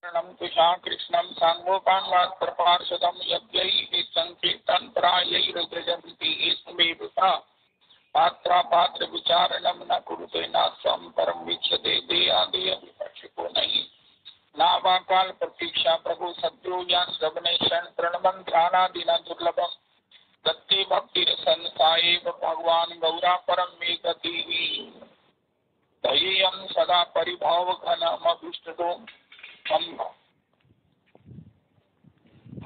तुषा कृष्णं सांगोपान्वात्प्रपार्षदं यज्ञैः संकीर्तनप्रायैर्जयन्ति स्मेवता पात्रविचारणं न कुरुते नास्तं परं वीक्षते देयादेयविपक्षिको नहि नावाकाल प्रतीक्षा प्रभु सद्यो या श्रवणे क्षण प्रणमं ध्यानादिना दुर्लभम दत्ते भक्तिरसन्सायैव भगवान् गौरा परं मे गतिः दयेयं सदा परिभावघनमभीष्टदोम्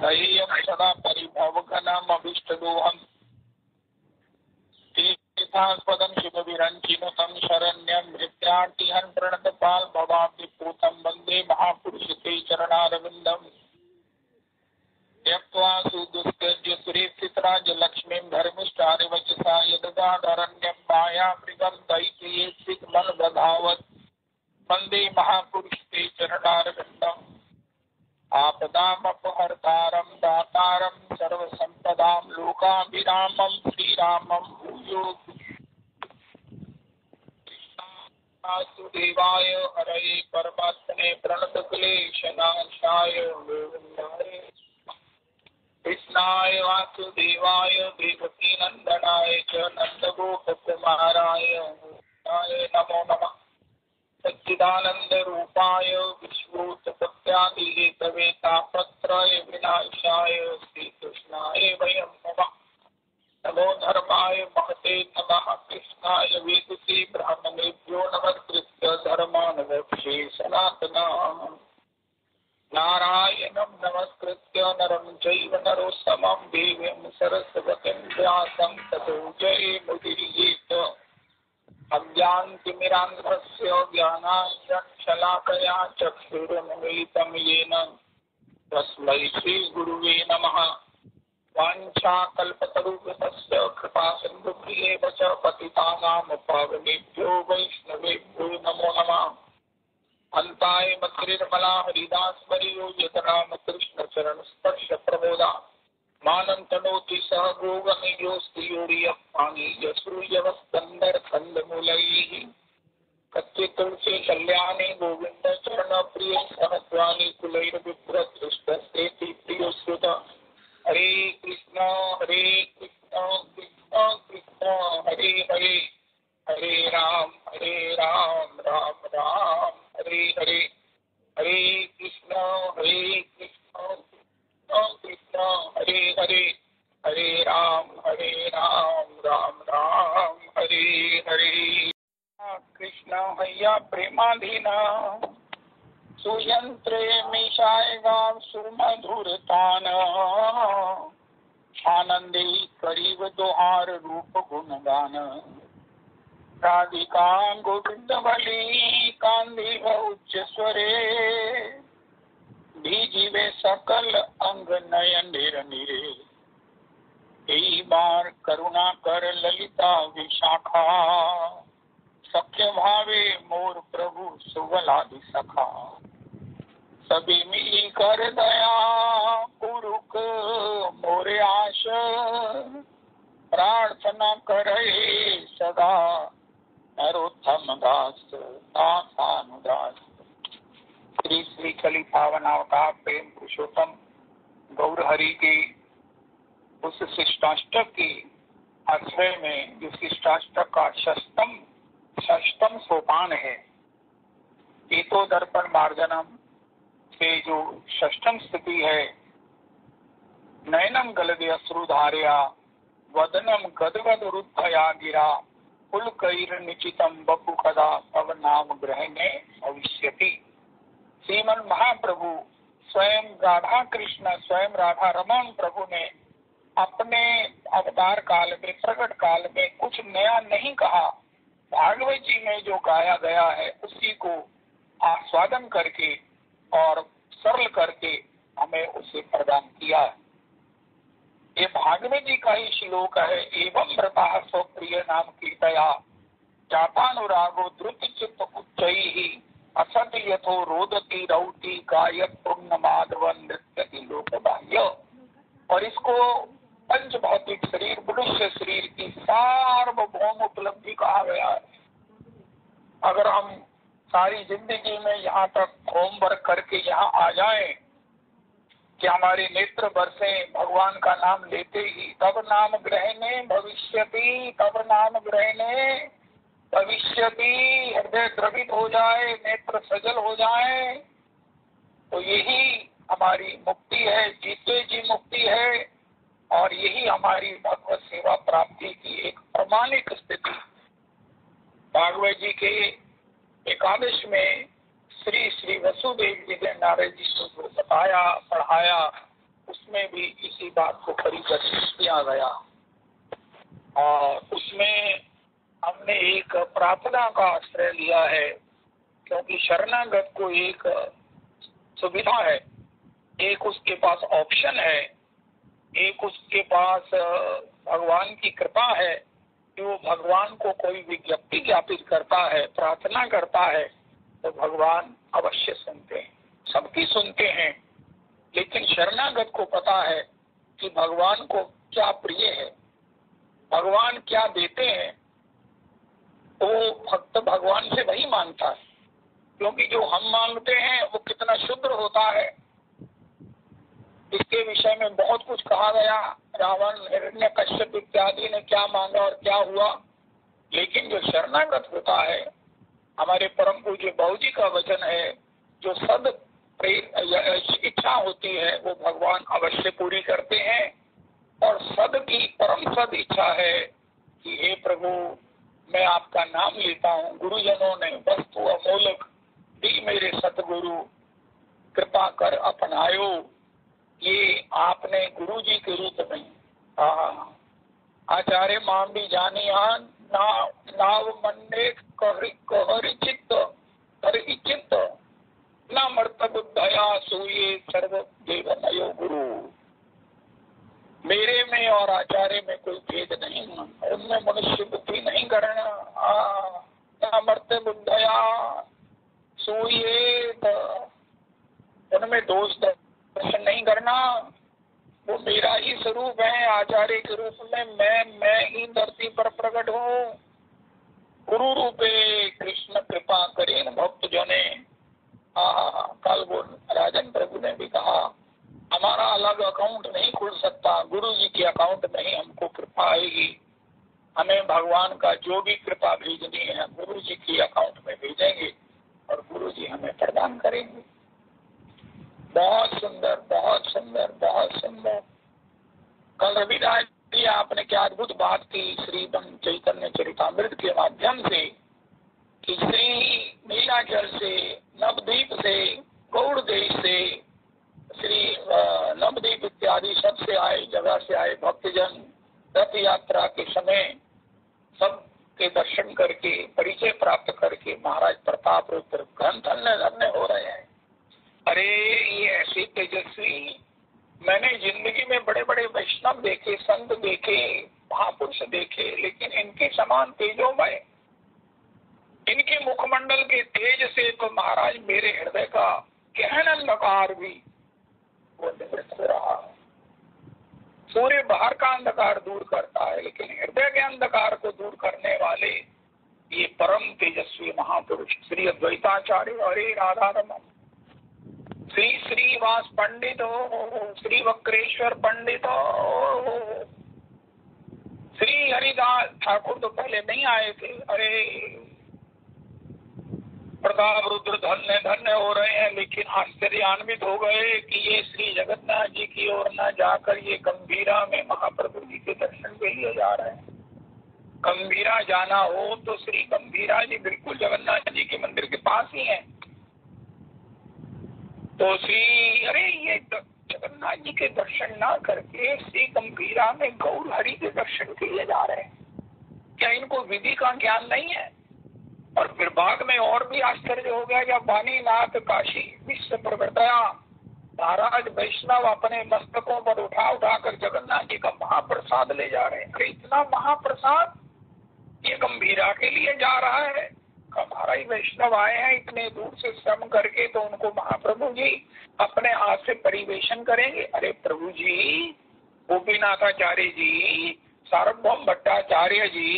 दयेयं सदा परिभावघनमभीष्टदोहम् तीर्थास्पदं शुभविरञ्चिनुतं शरण्यं मृत्यार्तिहं प्रणतपाल भवाब्धिपूतं वन्दे महापुरुषते चरणारविन्दम् त्यक्त्वा सुदुस्त्यज्य सुरेक्षितराजलक्ष्मीं धर्मिष्ठारिवचसा यदगाढरण्यं मायामृगं दैत्येत्सिकमनदधावत् वन्दे महापुरुषते चरणारविन्दम् आपदामपहर्तारं दातारं सर्वसम्पदां लोकाभिरामं श्रीरामं भूयो वासुदेवाय हरये परमात्मने प्रणतक्लेशनाशाय गोविन्दाय कृष्णाय वासुदेवाय देवकीनन्दनाय च नन्दगोपकुमाराय नमो नमः सच्चिदानंद रूपाय विश्वोत्पत्त्यादिहेतवे तापत्रय विनाशाय श्रीकृष्णाय वयं नमः नमो धर्माय महते नमः कृष्णाय वेदसे ब्राह्मणेभ्यो नमस्कृत्य धर्मानवक्षे सनातनम् नारायणं नमस्कृत्य नरं चैव नरोत्तमं देवीं सरस्वतीं व्यासं ततो जयमुदीरयेत् अज्ञानतिमिरान्धस्य ज्ञानाञ्जनशलाकया चक्षुरुन्मीलितं येन तस्मै श्रीगुरुवे नमः वाञ्छाकल्पतरुभ्यश्च कृपासिन्धुभ्येव च पतितानां पावनेभ्यो वैष्णवेभ्यो नमो नमः अन्ताय मत्रिर्मला हरिदासवर्यो यतरामकृष्णचरणस्पर्श प्रबोधा मानन्तनोति सह गोगणयोऽस्ति योर्यपाणीयश्रूयवस्कन्दरकन्दमूलैः कच्चे तुलसी कल्याणी गोविन्द चरणप्रिय सहस्राणि कुलैर्विभ्रदृष्टस्तेति प्रियश्रुत हरे कृष्ण कृष्ण कृष्ण हरे हरे हरे राम राम राम हरे हरे हरे कृष्ण कृष्ण हरे हरे हरे राम राम राम हरे हरे कृष्ण हैया प्रेमाधीना सुयंत्रे मिशाय गाव सुमधुरतान आनंदे करीब दोहार रूप गुणगान राधिका गोविंद बली कांदी उच्च स्वरे भीजीवे सकल अंग नयन निरे कई बार करुणा कर ललिता विशाखा सख्य भावे मोर प्रभु सुगलादि सखा सभी मिली कर दया पुरुक मोरे आश प्रार्थना करे सदा नरोत्तम दास दासानुदास श्री श्री कली पावनावतार प्रेम पुरुषोत्तम गौर हरि के उस शिष्टाष्टक के आश्रय में जो शिष्टाष्टक का षष्टम सोपान है एतो दर्पण मार्जनम से जो षष्टम स्थिति है नयनम गलदे अश्रुधारया वदनम गदगद रुद्धया गिरा पुलकैर निचितम बपु कदा तव नाम ग्रहणे भविष्यति। श्रीमन महाप्रभु स्वयं राधा कृष्ण स्वयं राधा रमन प्रभु ने अपने अवतार काल में प्रकट काल में कुछ नया नहीं कहा। भागवत जी में जो गाया गया है उसी को आस्वादन करके और सरल करके हमें उसे प्रदान किया। ये भागवत जी का ही श्लोक है। एवं व्रता स्वप्रिय नाम कीर्तया जातानुरागो द्रुत चित्त उच्चैः असत यथो रोदती रौती गायक पुण्य माधव नृत्यति लोकबाह्य। और इसको पंच भौतिक शरीर मनुष्य शरीर की सार्वभौम उपलब्धि कहा गया है। अगर हम सारी जिंदगी में यहाँ तक होमवर्क करके यहाँ आ जाए कि हमारे नेत्र बरसे भगवान का नाम लेते ही, तब नाम ग्रहणे भविष्यति, तब नाम ग्रहणे भविष्यति, हृदय द्रवित हो जाए, नेत्र सजल हो जाए, तो यही हमारी मुक्ति है, जीते जी मुक्ति है। और यही हमारी भगवत सेवा प्राप्ति की एक प्रमाणिक स्थिति। भागवत जी के एकादश में श्री श्री वसुदेव जी ने नारद जी को बताया, पढ़ाया, उसमें भी इसी बात को परिवर्तित किया गया। और उसमें हमने एक प्रार्थना का आश्रय लिया है, क्योंकि शरणागत को एक सुविधा है, एक उसके पास ऑप्शन है, एक उसके पास भगवान की कृपा है कि वो भगवान को कोई विज्ञप्ति ज्ञापित करता है, प्रार्थना करता है, तो भगवान अवश्य सुनते हैं, सबकी सुनते हैं। लेकिन शरणागत को पता है कि भगवान को क्या प्रिय है, भगवान क्या देते हैं, तो भक्त भगवान से वही मांगता है। क्योंकि जो हम मांगते हैं वो कितना शुद्र होता है, इसके विषय में बहुत कुछ कहा गया। रावण, हिरण्यकश्यप इत्यादि ने क्या मांगा और क्या हुआ। लेकिन जो शरणागत होता है, हमारे परम पूज्य बाबू जी का वचन है, जो सद इच्छा होती है वो भगवान अवश्य पूरी करते हैं। और सद की परम सद इच्छा है कि हे प्रभु, मैं आपका नाम लेता हूँ, गुरुजनों ने वस्तु अमोलक दी मेरे सतगुरु, कृपा कर अपनायो। ये आपने गुरु जी के रूप में आचार्य माम भी जानियान नाव मन्ने कहरि चित्त न मर्त बुद्धया सूये सर्व देव नयो गुरु। मेरे में और आचार्य में कोई भेद नहीं, उनमें मनुष्य बुद्धि नहीं करना। न मर्त बुद्धया सूये, उनमें दोष दर्शन नहीं करना। वो मेरा ही स्वरूप है, आचार्य के रूप में मैं ही धरती पर प्रकट हूँ। गुरु रूपे कृष्ण कृपा करें भक्त जने। कल वो राजन प्रभु ने भी कहा, हमारा अलग अकाउंट नहीं खुल सकता, गुरु जी के अकाउंट में ही हमको कृपा आएगी। हमें भगवान का जो भी कृपा भेजनी है गुरु जी के अकाउंट में भेजेंगे और गुरु जी हमें प्रदान करेंगे। बहुत सुंदर, बहुत सुंदर, बहुत सुंदर। कल रविदास जी आपने क्या अद्भुत बात की श्री चैतन्य चरितामृत के माध्यम से, कि श्री नीलाचल से, नवद्वीप से, गौड़ देश से, श्री नवद्वीप इत्यादि सबसे आए, जगह से आए भक्तजन रथ यात्रा के समय सब के दर्शन करके, परिचय प्राप्त करके महाराज प्रताप रुद्र घन धन्य धन्य हो रहे हैं। अरे ये ऐसे तेजस्वी, मैंने जिंदगी में बड़े बड़े वैष्णव देखे, संत देखे, महापुरुष देखे, लेकिन इनके समान तेजोमय, इनके मुखमंडल के तेज से तो महाराज मेरे हृदय का गहन अंधकार भी वो निवृत्त हो रहा है। सूर्य बाहर का अंधकार दूर करता है, लेकिन हृदय के अंधकार को दूर करने वाले ये परम तेजस्वी महापुरुष श्री अद्वैताचार्य हरे राधा रमन, श्री श्रीवास पंडित हो, श्री वक्रेश्वर पंडित हो, श्री हरिदास ठाकुर तो पहले नहीं आए थे। अरे प्रताप रुद्र धन्य धन्य हो रहे हैं, लेकिन आश्चर्यान्वित हो गए कि ये श्री जगन्नाथ जी की ओर न जाकर ये गंभीरा में महाप्रभु जी के दर्शन के लिए जा रहे हैं। गंभीरा जाना हो तो श्री गंभीरा जी बिल्कुल जगन्नाथ जी के मंदिर के पास ही हैं। तो श्री अरे ये जगन्नाथ जी के दर्शन ना करके श्री गंभीरा में गौर हरि के दर्शन के लिए जा रहे हैं। क्या इनको विधि का ज्ञान नहीं है? और फिर बाद में और भी आश्चर्य हो गया जब वाणीनाथ काशी विश्व प्रवर्तया महाराज वैष्णव अपने मस्तकों पर उठा उठाकर जगन्नाथ जी का महाप्रसाद ले जा रहे हैं। अरे इतना महाप्रसाद ये गंभीरा के लिए जा रहा है। हमारा ही वैष्णव आए हैं इतने दूर से श्रम करके, तो उनको महाप्रभु जी अपने हाथ से परिवेशन करेंगे। अरे प्रभु जी, गोपीनाथाचार्य जी, सार्वभौम भट्टाचार्य जी,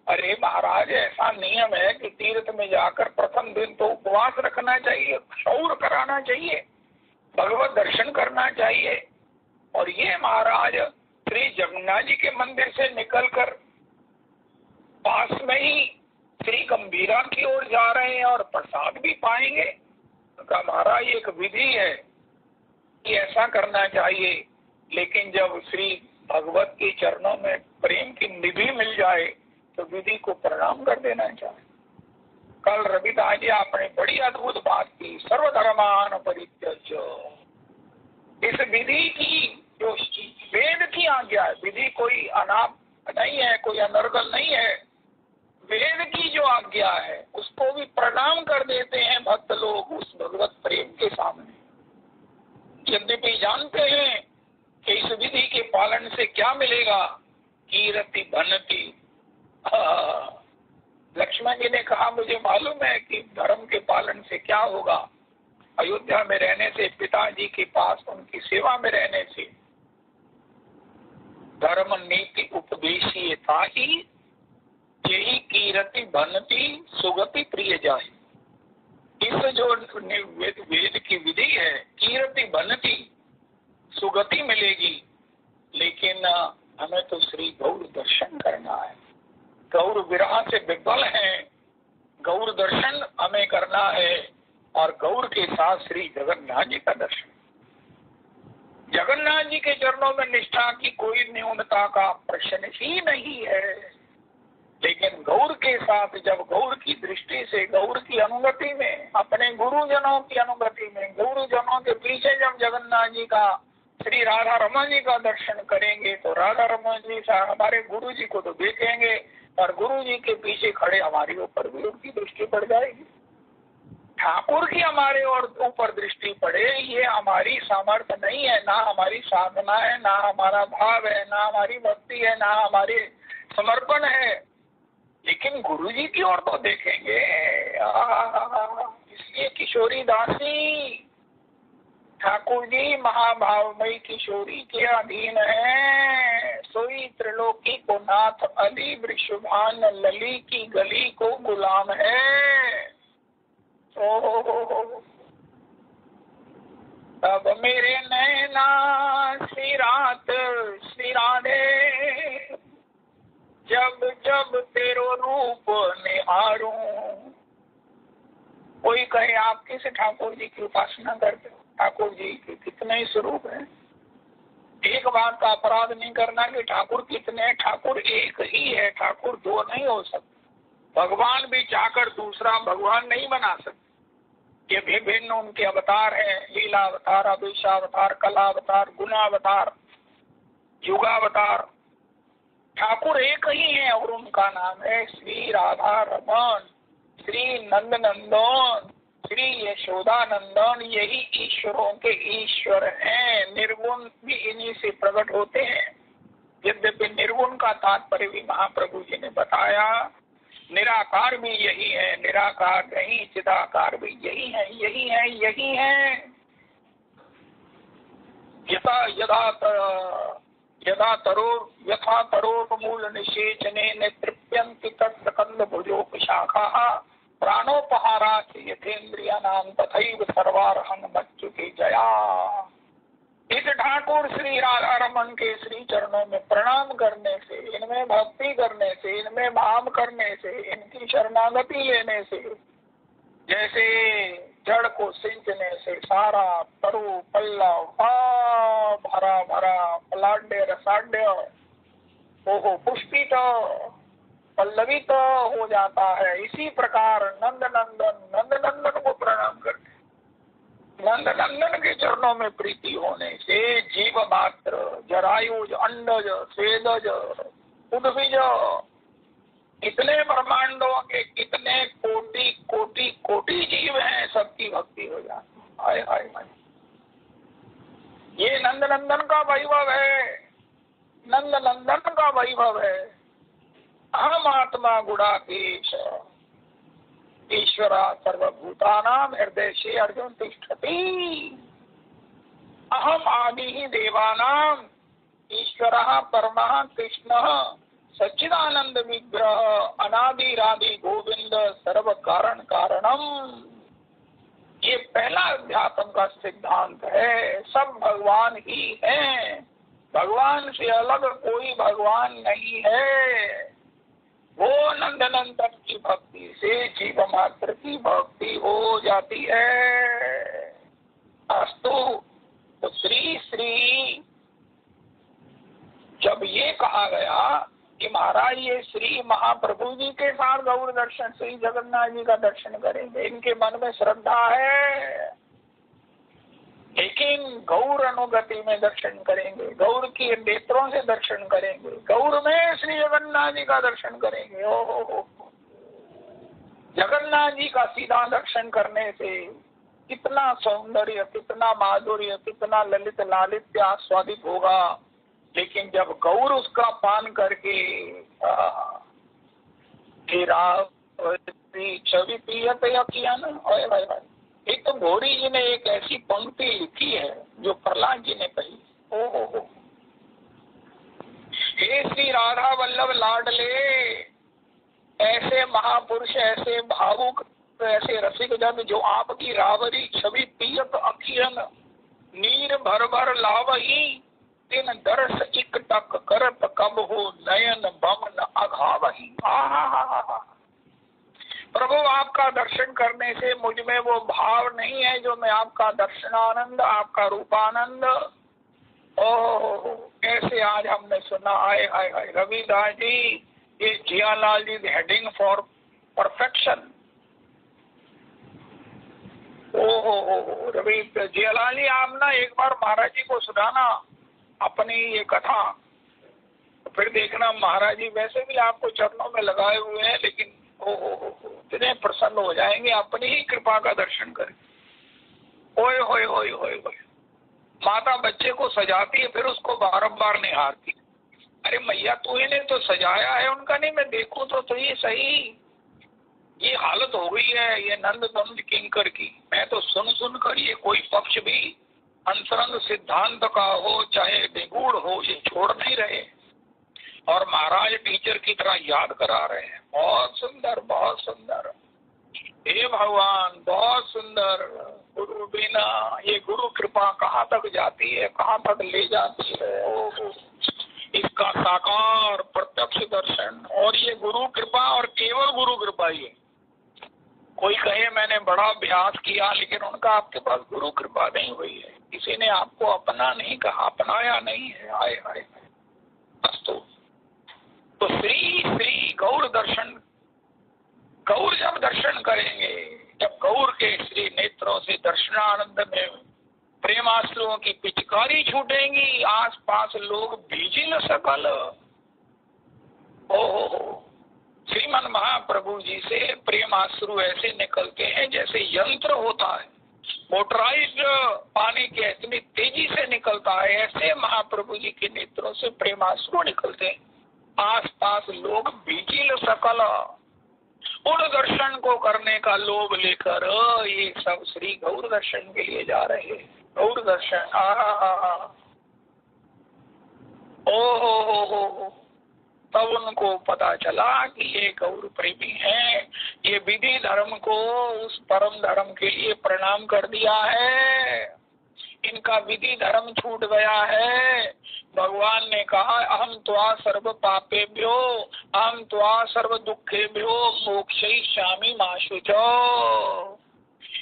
अरे महाराज, ऐसा नियम है कि तीर्थ में जाकर प्रथम दिन तो उपवास रखना चाहिए, क्षौर कराना चाहिए, भगवत दर्शन करना चाहिए। और ये महाराज श्री जगन्नाथ जी के मंदिर से निकलकर पास में ही श्री गंभीरा की ओर जा रहे हैं और प्रसाद भी पाएंगे। उनका महाराज एक विधि है कि ऐसा करना चाहिए, लेकिन जब श्री भगवत के चरणों में प्रेम की निधि मिल जाए तो विधि को प्रणाम कर देना चाहिए। कल रविदास जी आपने बड़ी अद्भुत बात की, सर्वधर्मान परित्यज्य। इस विधि की जो वेद की आज्ञा है, विधि कोई अनाप नहीं है, कोई अनर्गल नहीं है, वेद की जो आज्ञा है उसको भी प्रणाम कर देते हैं भक्त लोग उस भगवत प्रेम के सामने। यद्यपि जानते हैं कि इस विधि के पालन से क्या मिलेगा, कीर्ति बनती। लक्ष्मण जी ने कहा, मुझे मालूम है कि धर्म के पालन से क्या होगा। अयोध्या में रहने से, पिताजी के पास उनकी सेवा में रहने से, धर्म नीति उपदेशीयता ही यही कीर्ति बनती सुगति प्रिय जाए। इस जो वेद की विधि है, कीर्ति बनती, सुगति मिलेगी। लेकिन हमें तो श्री गौर दर्शन करना है, गौर विरह से विफल है, गौर दर्शन हमें करना है और गौर के साथ श्री जगन्नाथ जी का दर्शन। जगन्नाथ जी के चरणों में निष्ठा की कोई न्यूनता का प्रश्न ही नहीं है, लेकिन गौर के साथ, जब गौर की दृष्टि से, गौर की अनुगति में, अपने गुरुजनों की अनुगति में, गुरुजनों के पीछे जब जगन्नाथ जी का, श्री राधा रमन जी का दर्शन करेंगे तो राधा रमन जी हमारे गुरु जी को तो देखेंगे और गुरु जी के पीछे खड़े हमारे ऊपर भी उनकी दृष्टि पड़ जाएगी। ठाकुर की हमारे और ऊपर दृष्टि पड़े ये हमारी सामर्थ्य नहीं है, ना हमारी साधना है, ना हमारा भाव है, ना हमारी भक्ति है, ना हमारे समर्पण है, लेकिन गुरु जी की ओर तो देखेंगे। इसलिए किशोरी दासी ठाकुर जी महाभावमयी किशोरी के अधीन है। सोई त्रिलोकी को नाथ अली, वृषभान लली की गली को गुलाम है। तब मेरे नैना श्री रात श्री राधे, जब जब तेरो रूप निहारूं। कोई कहे आप किस ठाकुर जी की उपासना करते हो, ठाकुर जी के कितने ही स्वरूप हैं। एक बात का अपराध नहीं करना कि ठाकुर कितने, ठाकुर एक ही है, ठाकुर दो नहीं हो सकते। भगवान भी चाहकर दूसरा भगवान नहीं बना सकते। ये विभिन्न उनके अवतार हैं, लीला अवतार, अभिषावतार, कला अवतार, गुणावतार, युगावतार। ठाकुर एक ही है और उनका नाम है श्री राधा रमन, श्री नंद नंदन, श्री यशोदा नंदन। यही ईश्वरों के ईश्वर हैं। निर्गुण भी इन्हीं से प्रकट होते हैं। यद्यपि निर्गुण का तात्पर्य भी महाप्रभु जी ने बताया, निराकार भी यही है, निराकार नहीं, चिदाकार भी यही है, यही है, यही है। यथा तरो मूल निषेचने तृप्यन्ति तत्र कंद भुजोपशाखाः प्राणोपहारा यथेन्द्रियाणां तथैव सर्वार्हं मच्युते जया। इस ठाकुर श्री राधा रमन के श्री चरणों में प्रणाम करने से, इनमें भक्ति करने से, इनमें भाव करने से, इनकी शरणागति लेने से, जैसे जड़ को सिंचने से सारा तरु पल्लव भरा भरा पलाड्य रसाड्य ओहो पुष्पित पल्लवित हो जाता है, इसी प्रकार नंद नंदन को प्रणाम करते। नंद नंदन के चरणों में प्रीति होने से जीव मात्र, जरायुज, अंडज, स्वेदज, उद्भिज, कितने ब्रह्मांडों के कितने कोटि कोटि कोटि जीव हैं, सबकी भक्ति हो जाती। हाय हाय हाय, ये नंद नंदन का वैभव है, नंद नंदन का वैभव है। अहम आत्मा गुणाधीश ईश्वरा सर्वभूतानां हृदय से अर्जुन तिष्ठति। अहम आदि ही देवानां ईश्वरः परमः कृष्णः सच्चिदानंद विग्रह अनादि राधि गोविंद सर्व कारण कारणम, ये पहला अध्यात्म का सिद्धांत है। सब भगवान ही हैं, भगवान से अलग कोई भगवान नहीं है। वो नंदनंदन की भक्ति से जीव मात्र की भक्ति हो जाती है। अस्तु। तो श्री श्री जब ये कहा गया कि महाराज ये श्री महाप्रभु जी के साथ गौर दर्शन, श्री जगन्नाथ जी का दर्शन करेंगे, इनके मन में श्रद्धा है, लेकिन गौर अनुगति में दर्शन करेंगे, गौर की नेत्रों से दर्शन करेंगे, गौर में श्री जगन्नाथ जी का दर्शन करेंगे। ओ जगन्नाथ जी का सीधा दर्शन करने से कितना सौंदर्य, कितना माधुर्य, कितना ललित लालित्य आस्वादित होगा। लेकिन जब गौर उसका पान करके छवि पियत या किया ना, एक तो गौरी जी ने एक ऐसी पंक्ति लिखी है जो प्रहलाद जी ने कही। ओ हे श्री राधा वल्लभ लाडले, ऐसे महापुरुष, ऐसे भावुक, ऐसे रसिक जन जो आपकी रावरी छवि पियत अखियन नीर भर भर लावही, दिन दर्श इक टक करत कब हो नयन बमन अघावही। प्रभु आपका दर्शन करने से मुझ में वो भाव नहीं है जो मैं आपका दर्शनानंद, आपका रूपानंद। ओह कैसे आज हमने सुना। आए आए आए रविदास जी, ये जियालाल जी हेडिंग फॉर परफेक्शन। ओहो रवि जियालाल जी, आप ना एक बार महाराज जी को सुनाना अपनी ये कथा, फिर देखना महाराज जी वैसे भी आपको चरणों में लगाए हुए हैं, लेकिन ओहो इतने प्रसन्न हो जाएंगे, अपनी ही कृपा का दर्शन करें। ओए होए होए होए होए, माता बच्चे को सजाती है फिर उसको बारंबार निहारती। अरे मैया तू ही ने तो सजाया है उनका, नहीं मैं देखूं तो ये सही। ये हालत हो गई है ये नंद नंद किंकर की। मैं तो सुन कर ये कोई पक्ष भी अंतरंग सिद्धांत का हो चाहे निगूढ़ हो, ये छोड़ नहीं रहे और महाराज टीचर की तरह याद करा रहे हैं। बहुत सुंदर, बहुत सुंदर। हे भगवान बहुत सुंदर। गुरु बिना ये गुरु कृपा कहाँ तक जाती है, कहाँ तक ले जाती है। इसका साकार प्रत्यक्ष दर्शन, और ये गुरु कृपा और केवल गुरु कृपा ही है। कोई कहे मैंने बड़ा अभ्यास किया लेकिन उनका आपके पास गुरु कृपा नहीं हुई है, किसी ने आपको अपना नहीं कहा, अपनाया नहीं है। आए आए अस्तु। तो श्री श्री गौर दर्शन, गौर जब दर्शन करेंगे, जब गौर के श्री नेत्रों से दर्शनानंद में प्रेमाश्रुओं की पिचकारी छूटेंगी, आस पास लोग भीजी न सकल। ओहो श्रीमन महाप्रभु जी से प्रेमाश्रु ऐसे निकलते हैं जैसे यंत्र होता है, मोटराइज्ड पानी के इतनी तेजी से निकलता है, ऐसे महाप्रभु जी के नेत्रों से प्रेमाश्रु निकलते हैं। आस पास लोग भीजिल सकल, उन दर्शन को करने का लोभ लेकर ये सब श्री गौर दर्शन के लिए जा रहे हैं। गौर दर्शन ओ तब उनको पता चला कि ये गौर प्रेमी हैं, ये विधि धर्म को उस परम धर्म के लिए प्रणाम कर दिया है, इनका विधि धर्म छूट गया है। भगवान ने कहा अहम त्वा सर्व पापेभ्यो अहम त्वा सर्व दुखेभ्यो मोक्षयिष्यामि मा शुचो।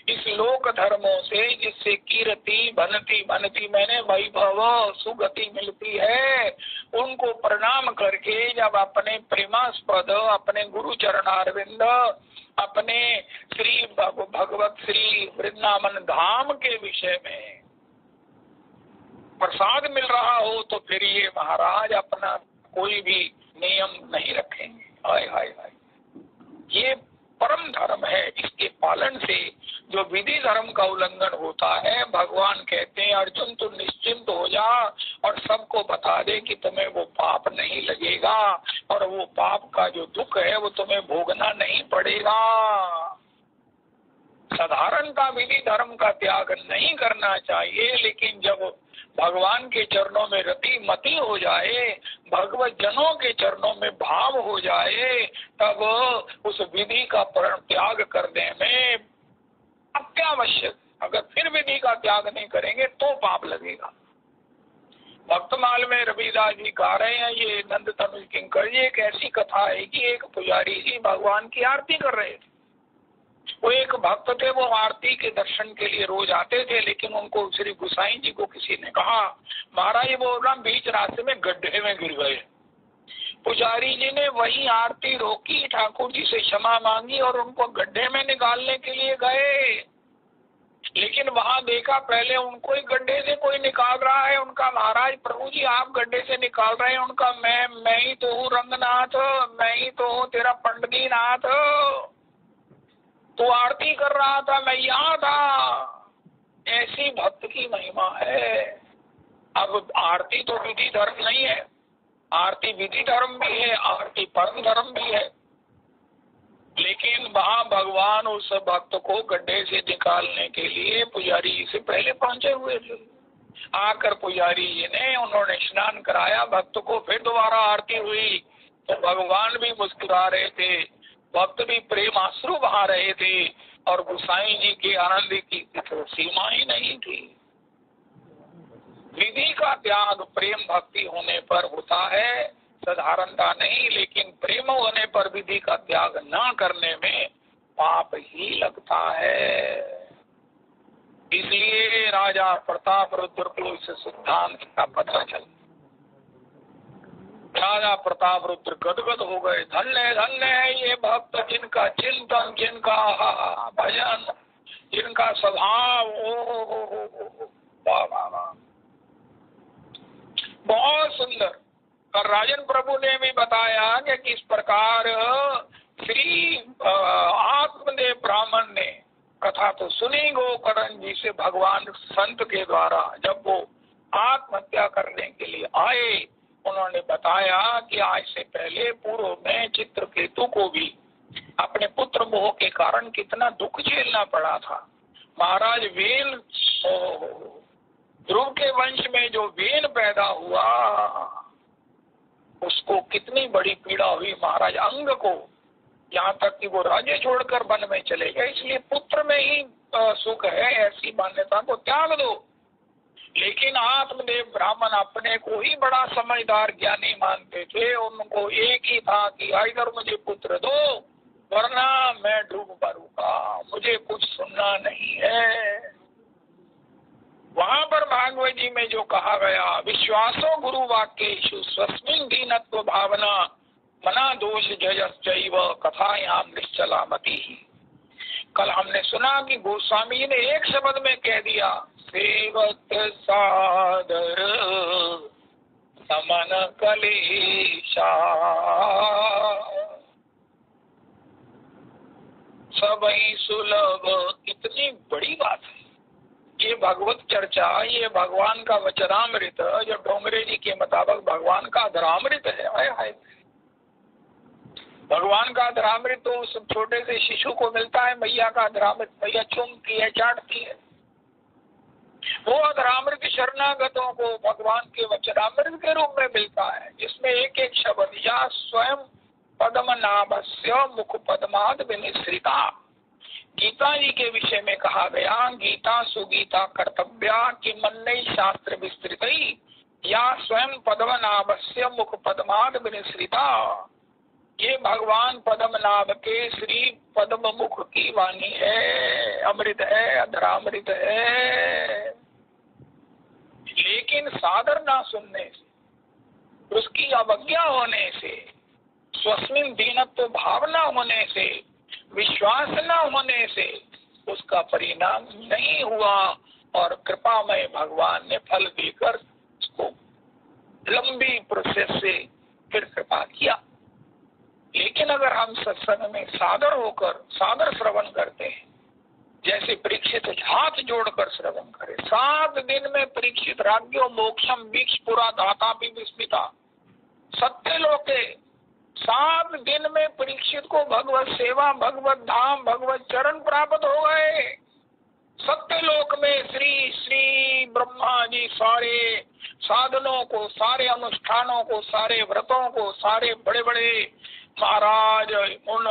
इस लोक धर्मों से जिससे कीर्ति बनती बनती मैंने वैभव सुगति मिलती है, उनको प्रणाम करके जब अपने प्रेमास्पद अपने गुरु चरणारविंद अपने श्री भगवत श्री वृंदावन धाम के विषय में प्रसाद मिल रहा हो तो फिर ये महाराज अपना कोई भी नियम नहीं रखेंगे। हाय हाय हाय, ये परम धर्म है, इसके पालन से जो विधि धर्म का उल्लंघन होता है, भगवान कहते हैं अर्जुन तू निश्चिंत हो जा और सबको बता दे कि तुम्हें वो पाप नहीं लगेगा और वो पाप का जो दुख है वो तुम्हें भोगना नहीं पड़ेगा। साधारणता विधि धर्म का त्याग नहीं करना चाहिए, लेकिन जब भगवान के चरणों में रति मति हो जाए, भगवत जनों के चरणों में भाव हो जाए, तब उस विधि का त्याग करने में अत्यावश्यक, अगर फिर विधि का त्याग नहीं करेंगे तो पाप लगेगा। भक्तमाल में रविदास जी गा रहे हैं, ये नंद तनुज किंकर जी, एक ऐसी कथा है कि एक पुजारी जी भगवान की आरती कर रहे थे। वो एक भक्त थे, वो आरती के दर्शन के लिए रोज आते थे, लेकिन उनको श्री गुसाई जी को किसी ने कहा, महाराज वो ना बीच रास्ते में गड्ढे में गिर गए। पुजारी जी ने वही आरती रोकी, ठाकुर जी से क्षमा मांगी और उनको गड्ढे में निकालने के लिए गए, लेकिन वहां देखा पहले उनको ही गड्ढे से कोई निकाल रहा है। उनका, महाराज प्रभु जी आप गड्ढे से निकाल रहे हैं। उनका, मैं ही तो हूँ रंगनाथ, मैं ही तो हूँ तेरा पंडगी नाथ, तो आरती कर रहा था, मैं यहाँ था। ऐसी भक्त की महिमा है। अब आरती तो विधि धर्म नहीं है, आरती विधि धर्म भी है, आरती परम धर्म भी है, लेकिन वहां भगवान उस भक्त को गड्ढे से निकालने के लिए पुजारी जी से पहले पहुंचे हुए थे। आकर पुजारी जी ने, उन्होंने स्नान कराया भक्त को, फिर दोबारा आरती हुई तो भगवान भी मुस्कुरा रहे थे, भक्त भी प्रेम आंसू बहा रहे थे, और गोसाई जी के आनंद की तो सीमा ही नहीं थी। विधि का त्याग प्रेम भक्ति होने पर होता है, साधारणता नहीं, लेकिन प्रेम होने पर विधि का त्याग न करने में पाप ही लगता है। इसलिए राजा प्रताप रुद्र को इस सिद्धांत का पता चला। राजा प्रताप रुद्र गदगद हो गए, धन्य धन्य है ये भक्त जिनका चिंतन, जिनका भजन, जिनका स्वभाव, बहुत सुंदर। और राजन प्रभु ने भी बताया कि किस प्रकार श्री आत्मदेव ब्राह्मण ने कथा तो सुनी गोकर्ण जी से, भगवान संत के द्वारा जब वो आत्महत्या करने के लिए आए, उन्होंने बताया कि आज से पहले पूर्व में चित्रकेतु को भी अपने पुत्र मोह के कारण कितना दुख झेलना पड़ा था। महाराज वेन, ध्रुव के वंश में जो वेन पैदा हुआ उसको कितनी बड़ी पीड़ा हुई, महाराज अंग को, यहाँ तक कि वो राज्य छोड़कर वन में चले गए। इसलिए पुत्र में ही सुख है, ऐसी मान्यता को त्याग दो। लेकिन आत्मदेव ब्राह्मण अपने को ही बड़ा समझदार ज्ञानी मानते थे। उनको एक ही था कि इधर मुझे पुत्र दो वरना मैं डूब मरूंगा, मुझे कुछ सुनना नहीं है। वहां पर भागवत जी में जो कहा गया, विश्वासो गुरु वाक्येषु स्वस्मिन् दीनत्व भावना मना दोष जयश्चैव कथायाम निश्चला मति। कल हमने सुना कि गोस्वामी जी ने एक शब्द में कह दिया, सेवक सादर समन कलेशा सबई सुलभ। कितनी बड़ी बात है ये भगवत चर्चा, ये भगवान का वचनामृत, जो डोंगरे जी के मुताबिक भगवान का अधरामृत है। हाय हाय, भगवान का अधरामृत तो उस छोटे से शिशु को मिलता है, मैया का अधरामृत मैया चूमती है, चाटती है। वो अधरामृत शरणागतों को भगवान के वचनामृत के रूप में मिलता है, जिसमें एक एक शब्द या स्वयं पद्मनाभस्य मुख पद्माद विनिश्रिता। गीता जी के विषय में कहा गया, गीता सुगीता कर्तव्या कि मन्नई शास्त्र विस्तृत या स्वयं पद्मनाभस्य मुख पद्माद विनिश्रिता। ये भगवान पद्मनाभ के श्री पद्म मुख की वाणी है, अमृत है, अधरामृत है। लेकिन सादर ना सुनने से, उसकी अवज्ञा होने से, स्वस्मिन् दीनत्व भावना होने से, विश्वास न होने से उसका परिणाम नहीं हुआ और कृपामय भगवान ने फल देकर उसको लंबी प्रोसेस से फिर कृपा किया। लेकिन अगर हम सत्संग में सादर होकर सादर श्रवण करते हैं, जैसे परीक्षित हाथ जोड़कर श्रवण करे, 7 दिन में परीक्षित राज्यो मोक्षम वीक्ष पुरा दाता भी विस्मिता, सत्य लोके 7 दिन में परीक्षित को भगवत सेवा, भगवत धाम, भगवत चरण प्राप्त हो गए। सत्य लोक में श्री श्री ब्रह्मा जी सारे साधनों को, सारे अनुष्ठानों को, सारे व्रतों को, सारे बड़े बड़े महाराज उन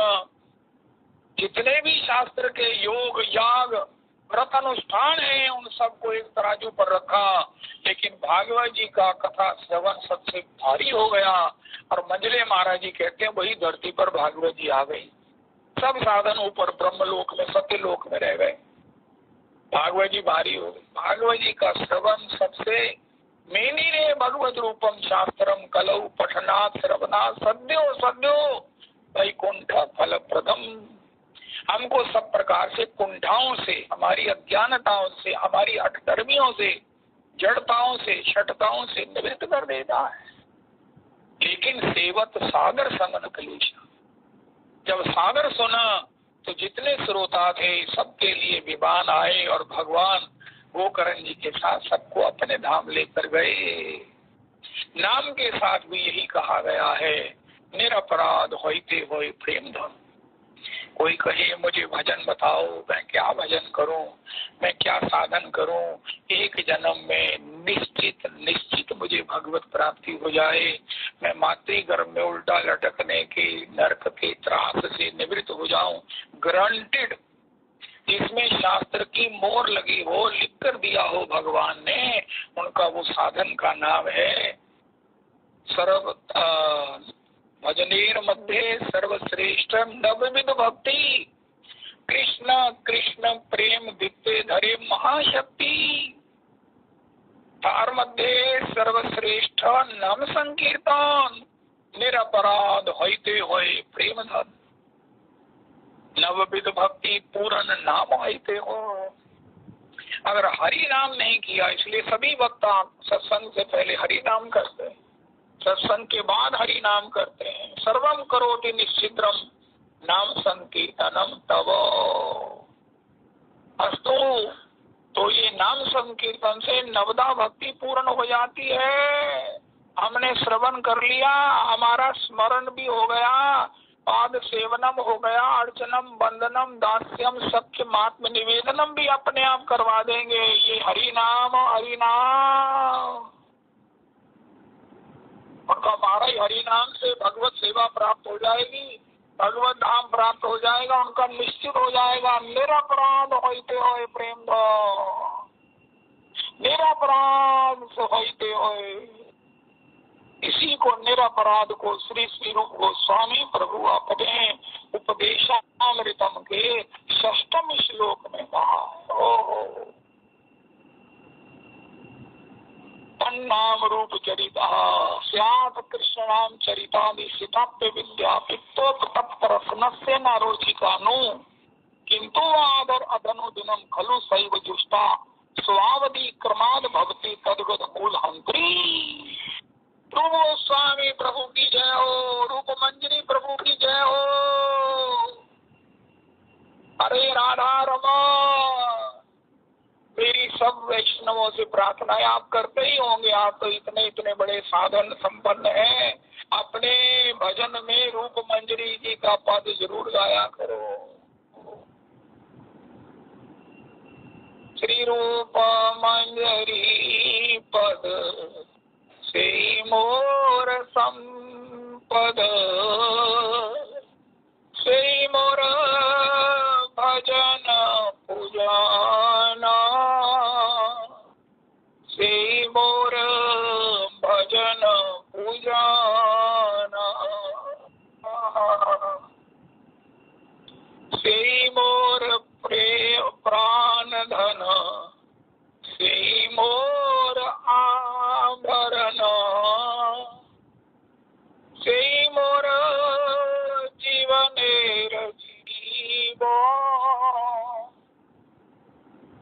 जितने भी शास्त्र के योग याग व्रत अनुष्ठान है उन सबको एक तराजू पर रखा, लेकिन भागवत जी का कथा श्रवण सबसे भारी हो गया। और मंजले महाराज जी कहते हैं वही धरती पर भागवत जी आ गई, सब साधन ऊपर ब्रह्मलोक में सत्यलोक में रह गए, भागवत जी भारी हो गई। भागवत जी का श्रवण सबसे मेनी रे भगवत रूपम शास्त्रम कलौ पठनात् श्रवणात् सद्यो सद्यो वैकुंठ फल प्रदम। हमको सब प्रकार से कुंठाओं से, हमारी अज्ञानताओं से, हमारी अठधर्मियों से, जड़ताओं से, शठताओं से निवृत्त कर देता है। लेकिन सेवत सागर समन कलेश, जब सागर सुना तो जितने श्रोता थे सबके लिए विमान आए और भगवान गोकर्ण जी के साथ सबको अपने धाम लेकर गए। नाम के साथ भी यही कहा गया है, निरपराध होते होए प्रेम धन। कोई कहे मुझे भजन बताओ, मैं क्या भजन करूं, मैं क्या साधन करूं, एक जन्म में निश्चित निश्चित मुझे भगवत प्राप्ति हो जाए, मैं मातृगर्भ में उल्टा लटकने के नरक के त्रास से निवृत्त हो जाऊं, ग्रांटेड। जिसमें शास्त्र की मोहर लगी हो, लिख कर दिया हो भगवान ने, उनका वो साधन का नाम है सर्व भजनेर मध्य सर्वश्रेष्ठ नवविध भक्ति, कृष्ण कृष्ण प्रेम दित्ते धरे महाशक्ति। तार मध्य सर्वश्रेष्ठ नाम संकीर्तन, निरपराध होते होए प्रेम धन। नवविध भक्ति पूर्ण नाम होते हो। अगर हरि नाम नहीं किया, इसलिए सभी वक्ता सत्संग से पहले हरि नाम करते हैं, सत्संग के बाद हरि नाम करते हैं। सर्वम करोति निश्चिद्रम नाम संकीर्तनम तव अस्तु। तो ये नाम संकीर्तन से नवदा भक्ति पूर्ण हो जाती है। हमने श्रवण कर लिया, हमारा स्मरण भी हो गया, पाद सेवनम हो गया, अर्चनम वंदनम दास्यम सख्य मात्म निवेदनम भी अपने आप करवा देंगे। ये हरि नाम, हरि नाम। उनका हमारा हरि नाम से भगवत सेवा प्राप्त हो जाएगी, भगवत धाम प्राप्त हो जाएगा, उनका निश्चित हो जाएगा। निरपराध होते होए प्रेम दो, निरपराध से होते होए। इसी को निरपराध को श्री श्री रूप गोस्वामी प्रभु अपने उपदेशामृतम के 6वें श्लोक में कहा। ओहो, नाम रूप चरिता स्यात् कृष्ण नाम चरितादि सिताप्य विद्या पित्तोपतप्तरस्नस्य न रोचिकानु किंतु आदर अधनुदिनम खलु सैव जुष्टा स्वावधि क्रमाद भवति तद्गत मूल हंत्री। रूप गोस्वामी प्रभु की जय हो, रूप मंजरी प्रभु की जय हो। हरे राधा रमा। मेरी सब वैष्णवों से प्रार्थना है, आप करते ही होंगे, आप तो इतने इतने बड़े साधन संपन्न हैं, अपने भजन में रूप मंजरी जी का पद जरूर गाया करो। श्री रूप मंजरी पद से मोर संपद, से मोर भजन पूजना, से मोर भजन पूजना, से मोर प्रेम प्राण धन, से मोर आभरण, से मोर जीवनेर जीव,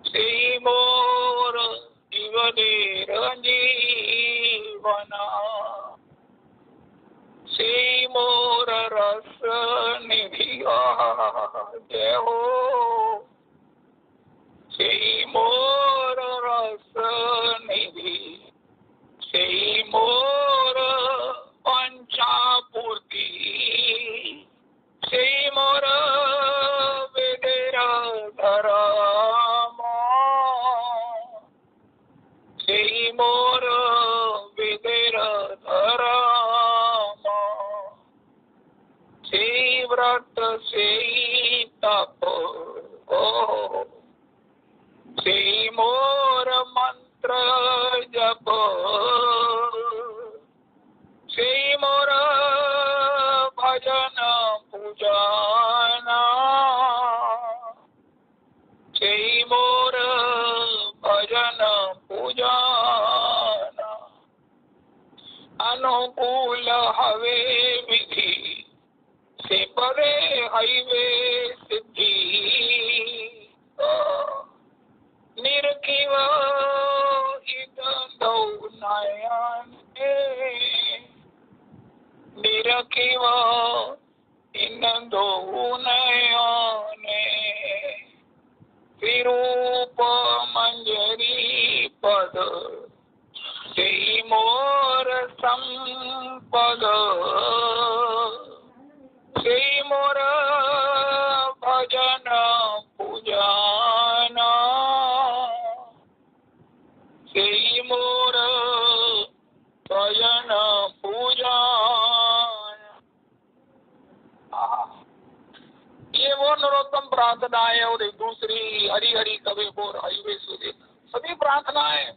से मोर जीवनेर जीवना, से मोर रस निधि जय हो, से मोर रस निधि, से मोर पंचापूर्ति, से मोर विदेर धर्म, मोर विदेर धर्म, से व्रत से तप, से मोर मंत्र जप, से मोर भजन पूजना, से मोर भजन पूजना। अनुकूल हवे विधि, से परे हईवे सिद्धि, निरखिव इदौ नयने, निरखिव इनदौ नयने। विरूप मंजरी पद, से मोर संपद, से मोर भजन पूजना, से मोर भजन पूजना। ये वो नरोत्तम प्रार्थना है। और एक दूसरी हरि हरि कवे बोर हईवे सुदे, सभी प्रार्थनाएं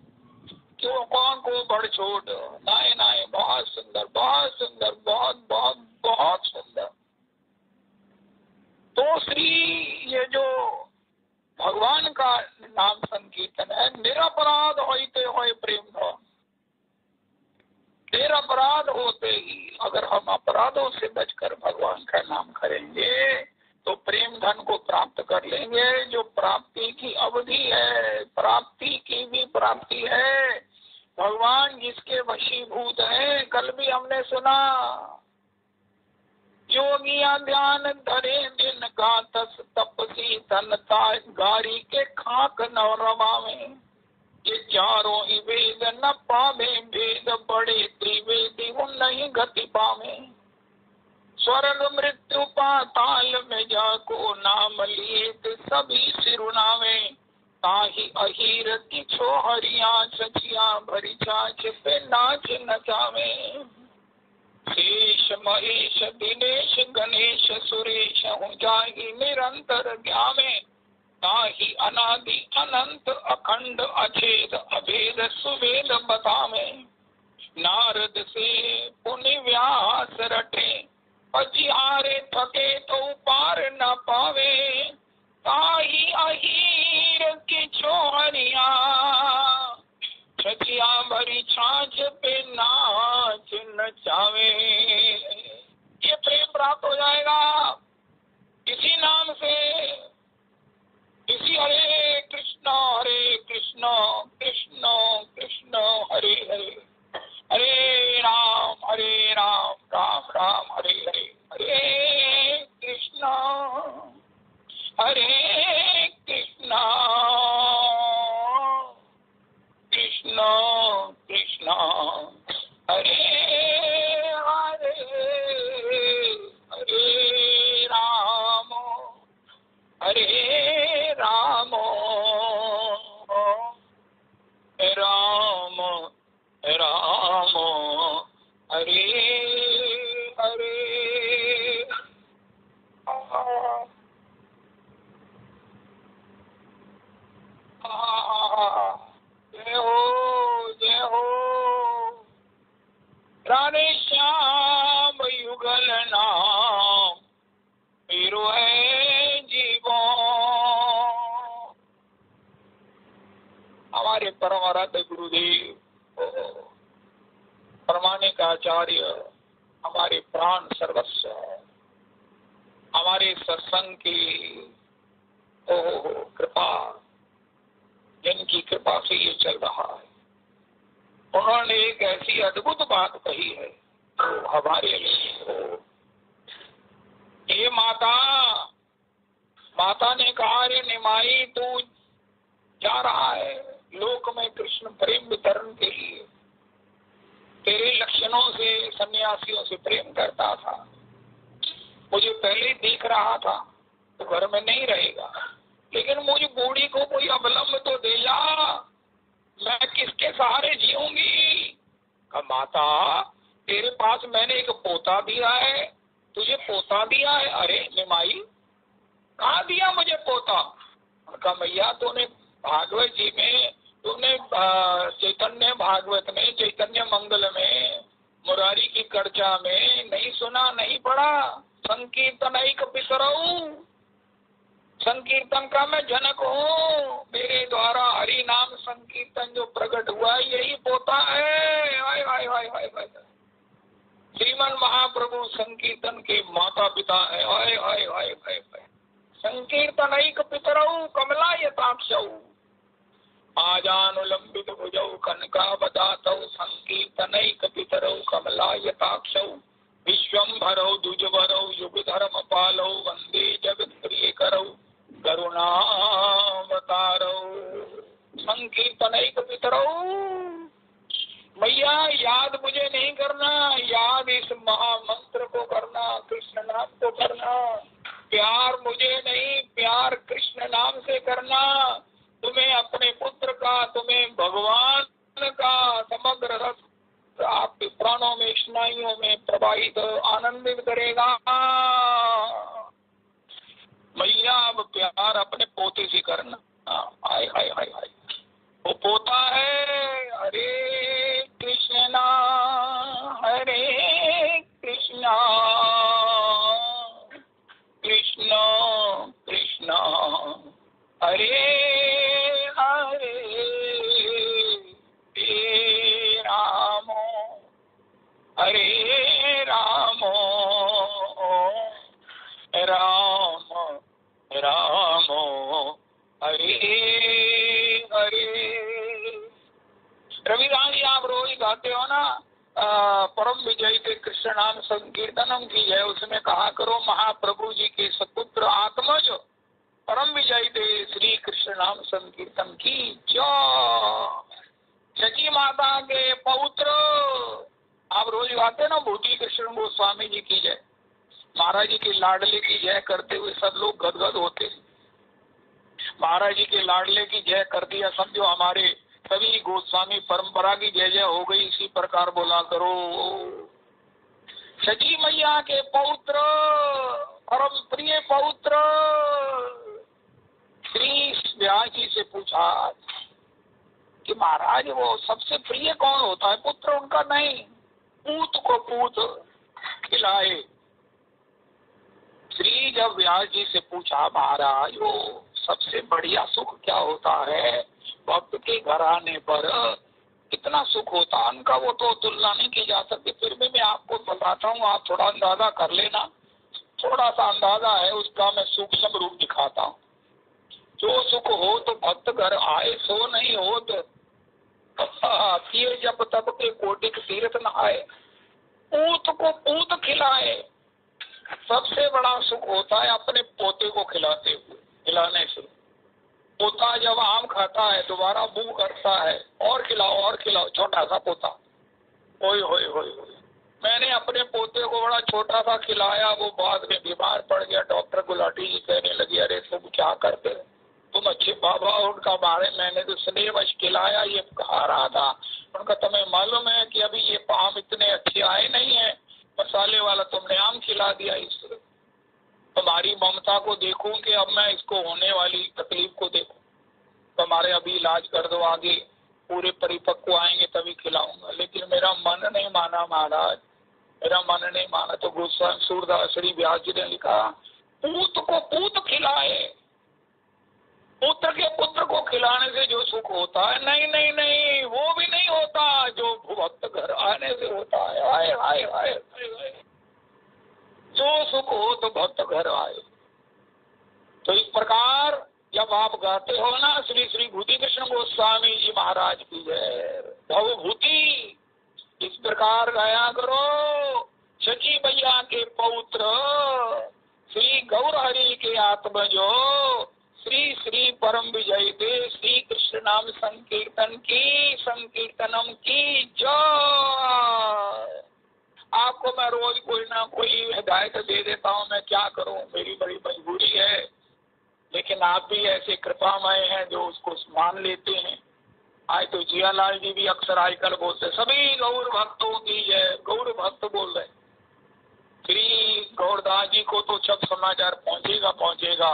क्यों कौन को बढ़ छोड़, नाए नाए, बहुत सुंदर, बहुत सुंदर, बहुत बहुत बहुत सुंदर। तो श्री ये जो भगवान का नाम संकीर्तन है, निरपराध होते होए प्रेम धन। निरपराध होते ही अगर हम अपराधों से बचकर भगवान का नाम करेंगे तो प्रेम धन को प्राप्त कर लेंगे, जो प्राप्ति की अवधि है, प्राप्ति की भी प्राप्ति है। भगवान जिसके वशीभूत है, कल भी हमने सुना, योगिया ध्यान धरे दिन का तस, तपसी तनता गारी के खाक न रमावे। ये चारों ही वेद न पावे, भेद बड़े त्रिवेदी नहीं गति पावे। स्वर्ग मृत्यु पाताल में जाको, नाम लिए सभी सिरुनावे। ताही अहीर की छोहरिया, सचिया भरी छाछ पे नाच नचावे। शेष महेश दिनेश गणेश सुरेश, हूँ जाही निरंतर ज्ञावे। ताही अनादि अनंत अखंड अछेद, अभेद सुवेद बतावे। नारद से पुनि व्यास रटे, पचिहारे थके तो पार न पावे। ताही अहीर की छोहरिया, छचिया भरी छाछ पे नाच नचावे। ये प्रेम प्राप्त हो जाएगा इसी नाम से, इसी हरे कृष्ण कृष्ण कृष्ण हरे हरे, हरे राम राम राम हरे हरे। हरे कृष्ण कृष्ण कृष्ण हरे हरे, हरे राम राम राम हरे हरे। जय हो जय हो, राधे श्याम युगल नाम, मेरो है जीवन। हमारे परम आराध्य गुरुदेव, प्रामाणिक आचार्य, हमारे प्राण सर्वस्व, हमारे सत्संग की कृपा, जिनकी कृपा से ये चल रहा है, उन्होंने एक ऐसी अद्भुत बात कही है तो हमारे लिए। ये माता ने कहा, रे निमाई तू जा रहा है लोक में कृष्ण प्रेम वितरण के लिए, तेरे लक्षणों से सन्यासियों से प्रेम करता था, मुझे पहले ही देख रहा था, तो घर में नहीं रहेगा, लेकिन मुझे बूढ़ी को कोई अवलंब तो दे जा, मैं किसके सहारे जीऊंगी? कहा माता तेरे पास मैंने एक पोता दिया है, तुझे पोता दिया है। अरे निमाई कहाँ दिया मुझे पोता? कहा मैया तूने भागवत जी में, तूने चैतन्य भागवत में, चैतन्य मंगल में, मुरारी की कर्चा में नहीं सुना, नहीं पढ़ा? संकीर्तन एक पितरऊ, संकीर्तन का मैं जनक हूँ, मेरे द्वारा हरि नाम संकीर्तन जो प्रकट हुआ यही पोता है। हाय हाय हाय हाय हाय, श्रीमन महाप्रभु संकीर्तन के माता पिता है। हाय हाय हाय हाय हाय, संकीर्तन एक पितरऊ कमला यताक्षऊ, आजानुलंबित भुजौ कनकावदातौ, संकीर्तन एक पितरऊ कमला यताक्षौ, विश्वंभरौ द्विजवरौ युगधर्म पालौ, वंदे जगत प्रिय करौ करुणावतारौ, संकीर्तन एक पितरौ। भैया याद मुझे नहीं करना, याद इस महामंत्र को करना, कृष्ण नाम को करना। प्यार मुझे नहीं, प्यार कृष्ण नाम से करना। तुम्हें अपने पुत्र का, तुम्हें भगवान का समग्र रस आपके प्राणों में, स्नायुओं में प्रवाहित आनंदित करेगा। भैया अब प्यार अपने पोते से करना। हाय हाय हाय हाय, वो पोता है हरे कृष्णा हरे कृष्णा कृष्ण कृष्ण हरे हरे, राम हरे राम राम राम हरे हरे। रविदास जी आप रोज गाते हो ना, परम विजय के कृष्ण नाम संकीर्तनम की है, उसमें कहा करो महाप्रभु जी के सपुत्र आत्मज परम विजय दे श्री कृष्ण नाम संकीर्तन की जय। सची माता के पौत्र आप रोज गाते ना, भूति कृष्ण गोस्वामी जी की जय, महाराज जी के लाडले की जय करते हुए सब लोग गदगद होते। महाराज जी के लाडले की जय कर दिया, समझो हमारे सभी गोस्वामी परंपरा की जय जय हो गई। इसी प्रकार बोला करो। सची मैया के पौत्र, परम प्रिय पौत्र श्री व्यास जी से पूछा कि महाराज वो सबसे प्रिय कौन होता है? पुत्र उनका नहीं, पूत को पूत खिलाए। श्री जब व्यास जी से पूछा महाराज वो सबसे बढ़िया सुख क्या होता है? भक्त के घर आने पर कितना सुख होता है उनका, वो तो तुलना नहीं की जा सकती। फिर भी मैं आपको बताता हूँ, आप थोड़ा अंदाजा कर लेना। थोड़ा सा अंदाजा है उसका, मैं सूक्ष्म रूप दिखाता हूँ। जो सुख हो तो भक्त घर आए, सो नहीं हो तो किए जब तब के कोटिक तीर्थ न आए। पूत को पूत खिलाए, सबसे बड़ा सुख होता है अपने पोते को खिलाते हुए, खिलाने से। पोता जब आम खाता है दोबारा मुंह करता है, और खिलाओ और खिलाओ, छोटा सा पोता। ओए होए होए होए, मैंने अपने पोते को बड़ा छोटा सा खिलाया, वो बाद में बीमार पड़ गया। डॉक्टर गुलाटी जी कहने लगी अरे तुम क्या करते, तुम अच्छे बाबा। उनका बारे मैंने तो स्नेहवश खिलाया, ये खा रहा था। उनका तुम्हें मालूम है कि अभी ये आम इतने अच्छे आए नहीं है, मसाले वाला तुमने आम खिला दिया। इस तुम्हारी ममता को देखूं कि अब मैं इसको होने वाली तकलीफ को देखूं। तुम्हारे अभी इलाज कर दो, आगे पूरे परिपक्व आएंगे तभी खिलाऊंगा। लेकिन मेरा मन नहीं माना महाराज, मेरा मन नहीं माना। तो गोस्वामी सूरदास श्री व्यास जी ने लिखा पूत को पूत खिलाए, पुत्र के पुत्र को खिलाने से जो सुख होता है, नहीं नहीं नहीं, वो भी नहीं होता जो भक्त घर आने से होता है। आए आए आए आए, जो सुख हो तो भक्त घर आए। तो इस प्रकार जब आप गाते हो ना श्री श्री भूति कृष्ण गोस्वामी जी महाराज की जय, भवभूति, इस प्रकार गाया करो। सची मैया के पौत्र श्री गौर हरि के आत्मजो श्री श्री परम विजय दे श्री कृष्ण नाम संकीर्तन की, संकीर्तनम की जय। आपको मैं रोज कोई ना कोई हिदायत दे देता हूँ, मैं क्या करूँ, मेरी बड़ी मजबूरी है। लेकिन आप भी ऐसे कृपामय हैं जो उसको मान लेते हैं। आज तो जियालाल जी भी अक्सर आजकल बोलते, सभी गौर भक्तों की जय, गौर भक्त बोल रहे। श्री गौरदास जी को तो जब समाचार पहुंचेगा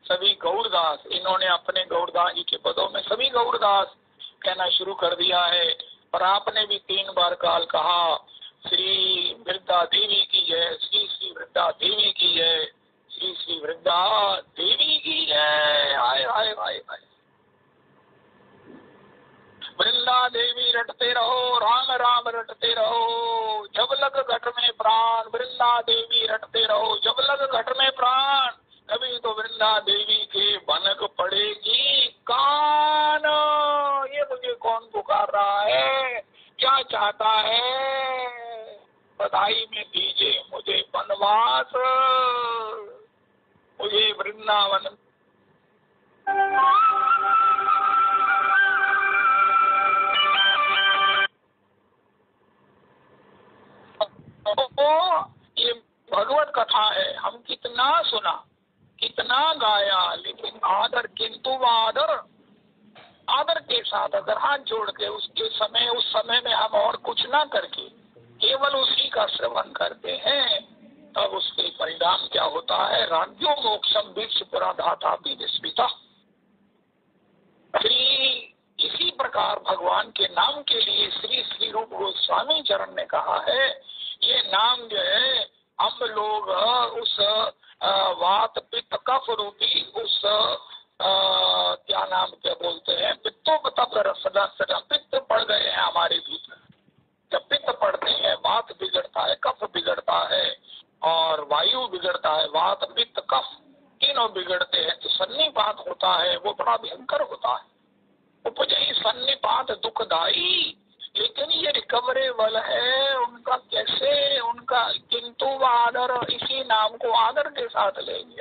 सभी गौरदास, इन्होंने अपने गौरदास जी के पदों में सभी गौरदास कहना शुरू कर दिया है। और आपने भी 3 बार काल कहा, श्री वृद्धा देवी की जय, श्री श्री वृद्धा देवी की जय, श्री श्री वृद्धा देवी की जय। आए आए आए आए, वृंदा देवी रटते रहो, राम राम रटते रहो, जब लग घट में प्राण, वृंदा देवी रटते रहो, जब लग घट में प्राण, कभी तो वृंदा देवी के भनक पड़ेगी कान। ये मुझे कौन पुकार रहा है, क्या चाहता है, बधाई में दीजिए मुझे वनवास, मुझे वृंदावन। तो ये भगवत कथा है, हम कितना सुना, कितना गाया, लेकिन आदर, किंतु आदर, आदर के साथ अगर हाथ जोड़ के उसके समय, उस समय में हम और कुछ ना करके केवल उसी का श्रवण करते हैं, तब उसके परिणाम क्या होता है, राज्यो मोक्षम विश्व पुराधाता विस्मिता। इसी प्रकार भगवान के नाम के लिए श्री श्री रूप गोस्वामी चरण ने कहा है, ये नाम जो है हम लोग उस वात पित्त कफ रूपी उस क्या नाम क्या बोलते हैं, पित्त पड़ गए हैं हमारे भीतर। जब पित्त पड़ते हैं वात बिगड़ता है, कफ बिगड़ता है और वायु बिगड़ता है, वात पित्त कफ तीनों बिगड़ते हैं तो सन्निपात होता है, वो बड़ा भयंकर होता है। उपजई सन्निपात दुखदाई, लेकिन ये रिकवरेबल है उनका कैसे, उनका किंतु आदर, इसी नाम को आदर के साथ लेंगे।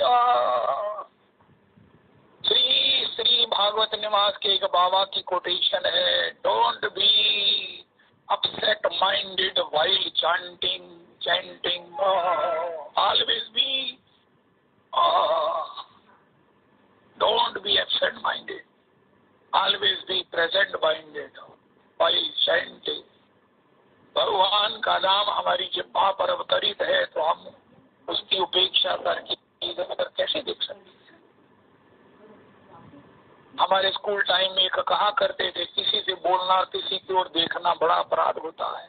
श्री श्री भागवत निवास के एक बाबा की कोटेशन है, don't be upset minded while chanting, always be, don't be upset minded, always be present minded while chanting. भगवान का नाम हमारी जिह्वा पर अवतरित है तो हम उसकी उपेक्षा करके इधर उधर कैसे देख सकते हैं। हमारे स्कूल टाइम में कहा करते थे, किसी से बोलना, किसी की ओर देखना बड़ा अपराध होता है।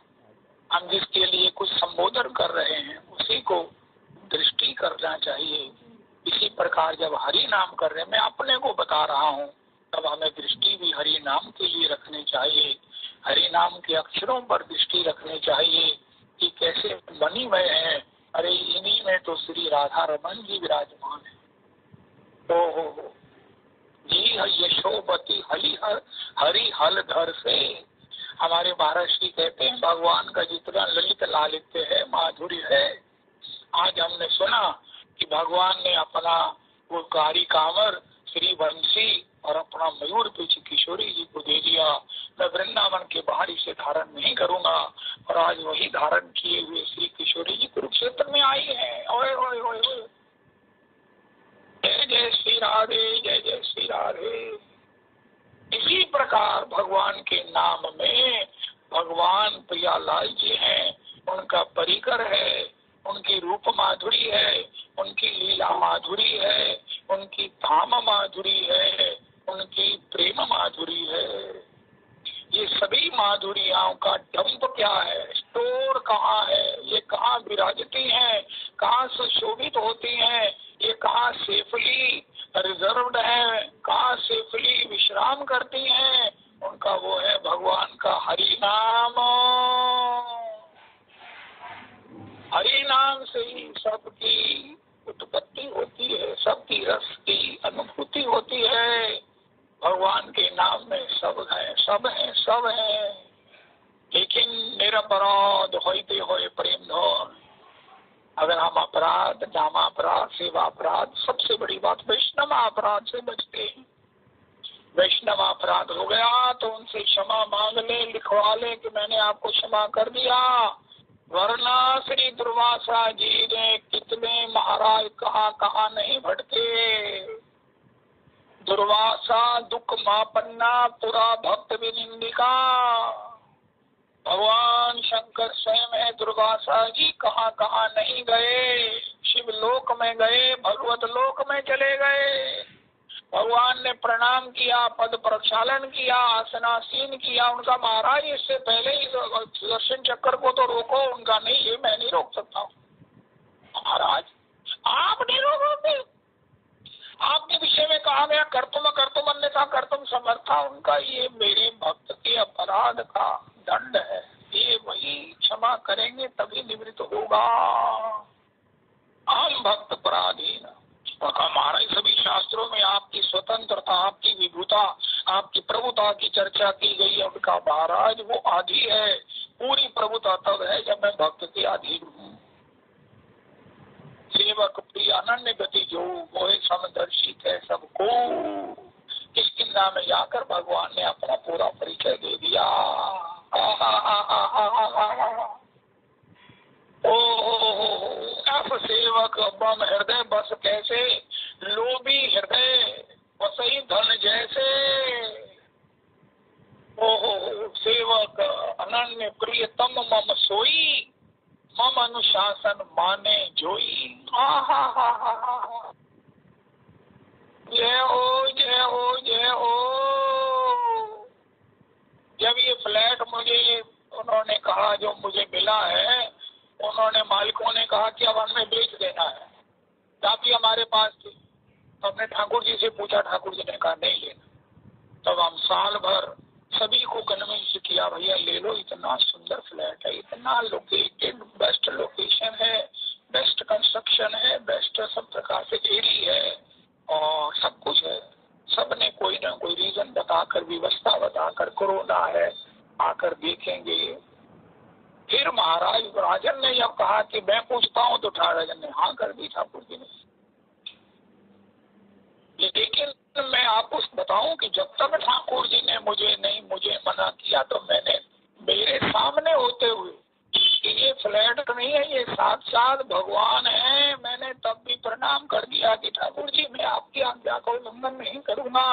हम जिसके लिए कुछ संबोधन कर रहे हैं उसी को दृष्टि करना चाहिए। इसी प्रकार जब हरि नाम कर रहे हैं, मैं अपने को बता रहा हूँ, तब हमें दृष्टि भी हरि नाम के लिए रखनी चाहिए। हरि नाम के अक्षरों पर दृष्टि रखनी चाहिए कि कैसे बनी हुए हैं। अरे इन्हीं में तो श्री राधा रमन जी विराजमान है। तो जी यशोपति हरि हल धर से, हमारे महाराष्ट्री कहते हैं भगवान का जितना ललित लालित्य है, माधुर्य है। आज हमने सुना कि भगवान ने अपना वो कारी कांवर श्री बंसी और अपना मयूर पीछ किशोरी जी को दे दिया। मैं वृंदावन के बाहर इसे धारण नहीं करूंगा, और आज वही धारण किए हुए श्री किशोरी जी कुरुक्षेत्र में आई है। ओए ओए ओए ओए, जय जय श्री राधे, जय जय श्री राधे। इसी प्रकार भगवान के नाम में भगवान प्रियालाल जी हैं, उनका परिकर है, उनकी रूप माधुरी है, उनकी लीला माधुरी है, उनकी धाम माधुरी है, उनकी प्रेम माधुरी है। ये सभी माधुरियाओं का डंप क्या है, स्टोर कहाँ है, ये कहाँ विराजती हैं, कहाँ सुशोभित होती हैं, ये कहाँ सेफली रिजर्व्ड है, कहाँ सेफली विश्राम करती हैं, उनका वो है भगवान का हरि नाम। हरि नाम से ही सबकी उत्पत्ति होती है, सबकी रस की अनुभूति होती है। भगवान के नाम में सब है, सब है, सब है। लेकिन निरपराध होते हुए प्रेम धन, अगर हम अपराध, नामापराध, सेवा अपराध, सबसे बड़ी बात वैष्णव अपराध से बचते हैं। वैष्णव अपराध हो गया तो उनसे क्षमा मांग ले, लिखवा ले कि मैंने आपको क्षमा कर दिया। वरना श्री दुर्वासा जी ने कितने महाराज कहाँ कहाँ नहीं भटके। दुर्वासा दुख मापन्ना पुरा भक्त विनिंदिका। भगवान शंकर स्वयं है, दुर्वासा जी कहाँ कहाँ नहीं गए, शिवलोक में गए, भगवत लोक में चले गए। भगवान ने प्रणाम किया, पद प्रक्षालन किया, आसनासीन किया उनका। महाराज इससे पहले ही सुदर्शन चक्र को तो रोको। उनका नहीं, ये मैं नहीं रोक सकता हूँ। महाराज आप नहीं रोकोगे, आपके विषय में कहा गया कर्तुम कर्तुम अन्यथा कर्तुम समर्था। उनका ये मेरे भक्त के अपराध का दंड है, ये वही क्षमा करेंगे तभी निवृत्त होगा। आम भक्त पराधीन। हमारे सभी शास्त्रों में आपकी स्वतंत्रता, आपकी विभुता, आपकी प्रभुता की चर्चा की गई है। उनका महाराज वो आदि है, पूरी प्रभुता तब है जब मैं भक्त के अधीन हूँ। सेवक प्रिय अनन्य गति जो मोहे समदर्शित है सबको। किसकी नाम में जाकर भगवान ने अपना पूरा परिचय दे दिया। ओ सेवक बम हृदय बस कैसे, लोभी हृदय वसई धन जैसे। ओहो सेवक अनन्य प्रियतम मम सोई, मम अनुशासन माने जोई। जय हो जय हो जय हो। जब ये फ्लैट मुझे उन्होंने कहा जो मुझे मिला है, उन्होंने मालिकों ने कहा कि अब हमें बेच देना है, चाबी हमारे पास थी। तो हमने ठाकुर जी से पूछा, ठाकुर जी ने कहा नहीं लेना। तब हम साल भर सभी को कन्विंस किया, भैया ले लो, इतना सुंदर फ्लैट है, इतना लोकेटेड, बेस्ट लोकेशन है, बेस्ट कंस्ट्रक्शन है, बेस्ट सब प्रकार से एरिया है और सब कुछ है। सबने कोई ना कोई रीजन बताकर, व्यवस्था बताकर, कोरोना है आकर देखेंगे। फिर महाराज राजन ने जब कहा कि मैं पूछता हूँ, तो राजन ने हाँ कर दी ठाकुर जी ने। लेकिन मैं आपको बताऊं कि जब तक ठाकुर जी ने मुझे मना किया, तो मैंने मेरे सामने होते हुए कि ये फ्लैट नहीं है, ये साक्षात भगवान है, मैंने तब भी प्रणाम कर दिया कि ठाकुर जी मैं आपकी आज्ञा का उल्लंघन नहीं करूंगा।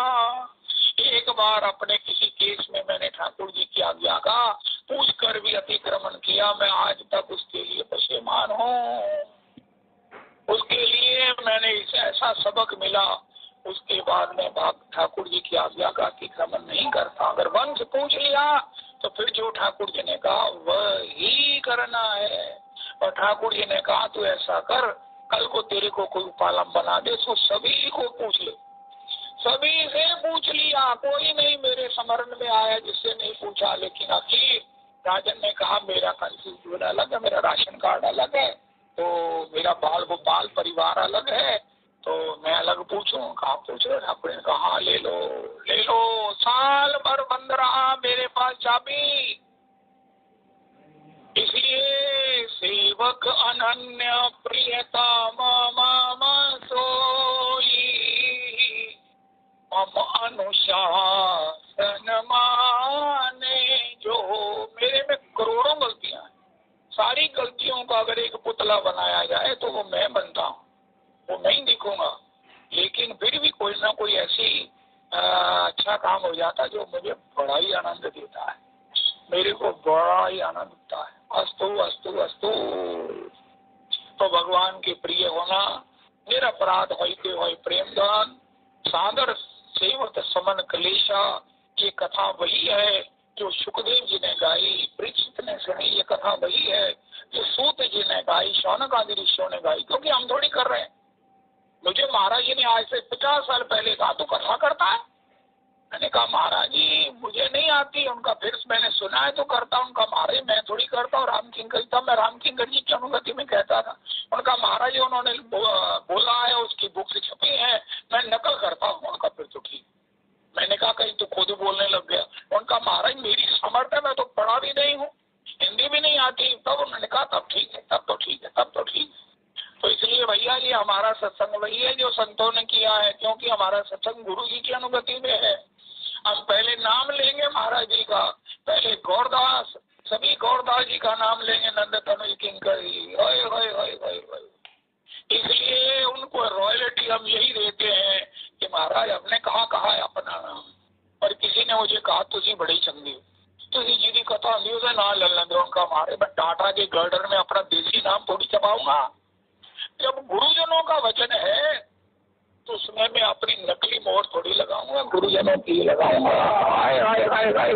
एक बार अपने किसी केस में मैंने ठाकुर जी की आज्ञा का पूछ कर भी अतिक्रमण किया, मैं आज तक उसके लिए पशेमान हूँ। उसके लिए मैंने इसे ऐसा सबक मिला, उसके बाद में ठाकुर जी की आज्ञा का अतिक्रमण नहीं करता। अगर वंश पूछ लिया तो फिर जो ठाकुर जी ने कहा वही करना है। और ठाकुर जी ने कहा तू ऐसा कर, कल को तेरे को कोई पालम बना दे, तो सभी को पूछ ले। सभी से पूछ लिया, कोई नहीं मेरे स्मरण में आया जिससे नहीं पूछा। लेकिन आखिर राजन ने कहा मेरा कंस्टिट्यूशन अलग है, मेरा राशन कार्ड अलग है, तो मेरा बाल गोपाल परिवार अलग है, तो मैं अलग पूछूं। कहा पूछ रहे? ठाकुर ने कहा हाँ ले लो ले लो। साल भर बंद रहा मेरे पास चाबी। इसलिए सेवक अनन्य प्रियता मम सोई, मम अनुशासन माने जो। मेरे में करोड़ों गलतियां हैं, सारी गलतियों का अगर एक पुतला बनाया जाए तो वो मैं बनता हूँ, वो नहीं दिखूंगा। लेकिन फिर भी कोई ना कोई ऐसी अच्छा काम हो जाता जो मुझे बड़ा ही आनंद देता है, मेरे को बड़ा ही आनंद देता है। अस्तु अस्तु अस्तु। तो भगवान के प्रिय होना, निरपराध होते हुए प्रेम दान, सादर सेवत समन कलेशा, ये कथा वही है जो सुखदेव जी ने गाई, परीक्षित ने सुनी। ये कथा वही है जो सूत जी ने गाई, शौनक आदि ऋषियों ने गाई, क्योंकि हम थोड़ी कर रहे हैं। मुझे महाराज जी ने आज से 50 साल पहले कहा तू कथा करता है। मैंने कहा महाराज जी मुझे नहीं आती। उनका फिर मैंने सुना है तो करता। उनका महाराज मैं थोड़ी करता हूँ, राम किंकर था, मैं राम किंकर जी की अनुगति में कहता था। उनका महाराज जी उन्होंने बोला है, उसकी बुक से छपी है, मैं नकल करता हूँ। उनका फिर तो ठीक। मैंने कहा कहीं तो खुद बोलने लग गया। उनका महाराज मेरी समर्थ है, मैं तो पढ़ा भी नहीं हूँ, हिंदी भी नहीं आती। तब उन्होंने कहा तब ठीक है, तब तो ठीक है, तब तो ठीक है। तो इसलिए भैया जी हमारा सत्संग वही है जो संतों ने किया है, क्योंकि हमारा सत्संग गुरु जी की अनुगति में है। हम पहले नाम लेंगे महाराज जी का, पहले गौरदास, सभी गौरदास जी का नाम लेंगे, नंद तनुज किंकर जी। इसलिए उनको रॉयल्टी हम यही देते हैं कि महाराज हमने कहा की कथा ली से ना ले लेंगे उनका हमारे, मैं टाटा के गार्डन में अपना देसी नाम थोड़ी चबाऊंगा। जब गुरुजनों का वचन है तो उसमें मैं अपनी नकली मोहर थोड़ी लगाऊंगा, गुरुजनों की लगाऊंगा। हाय हाय हाय हाय,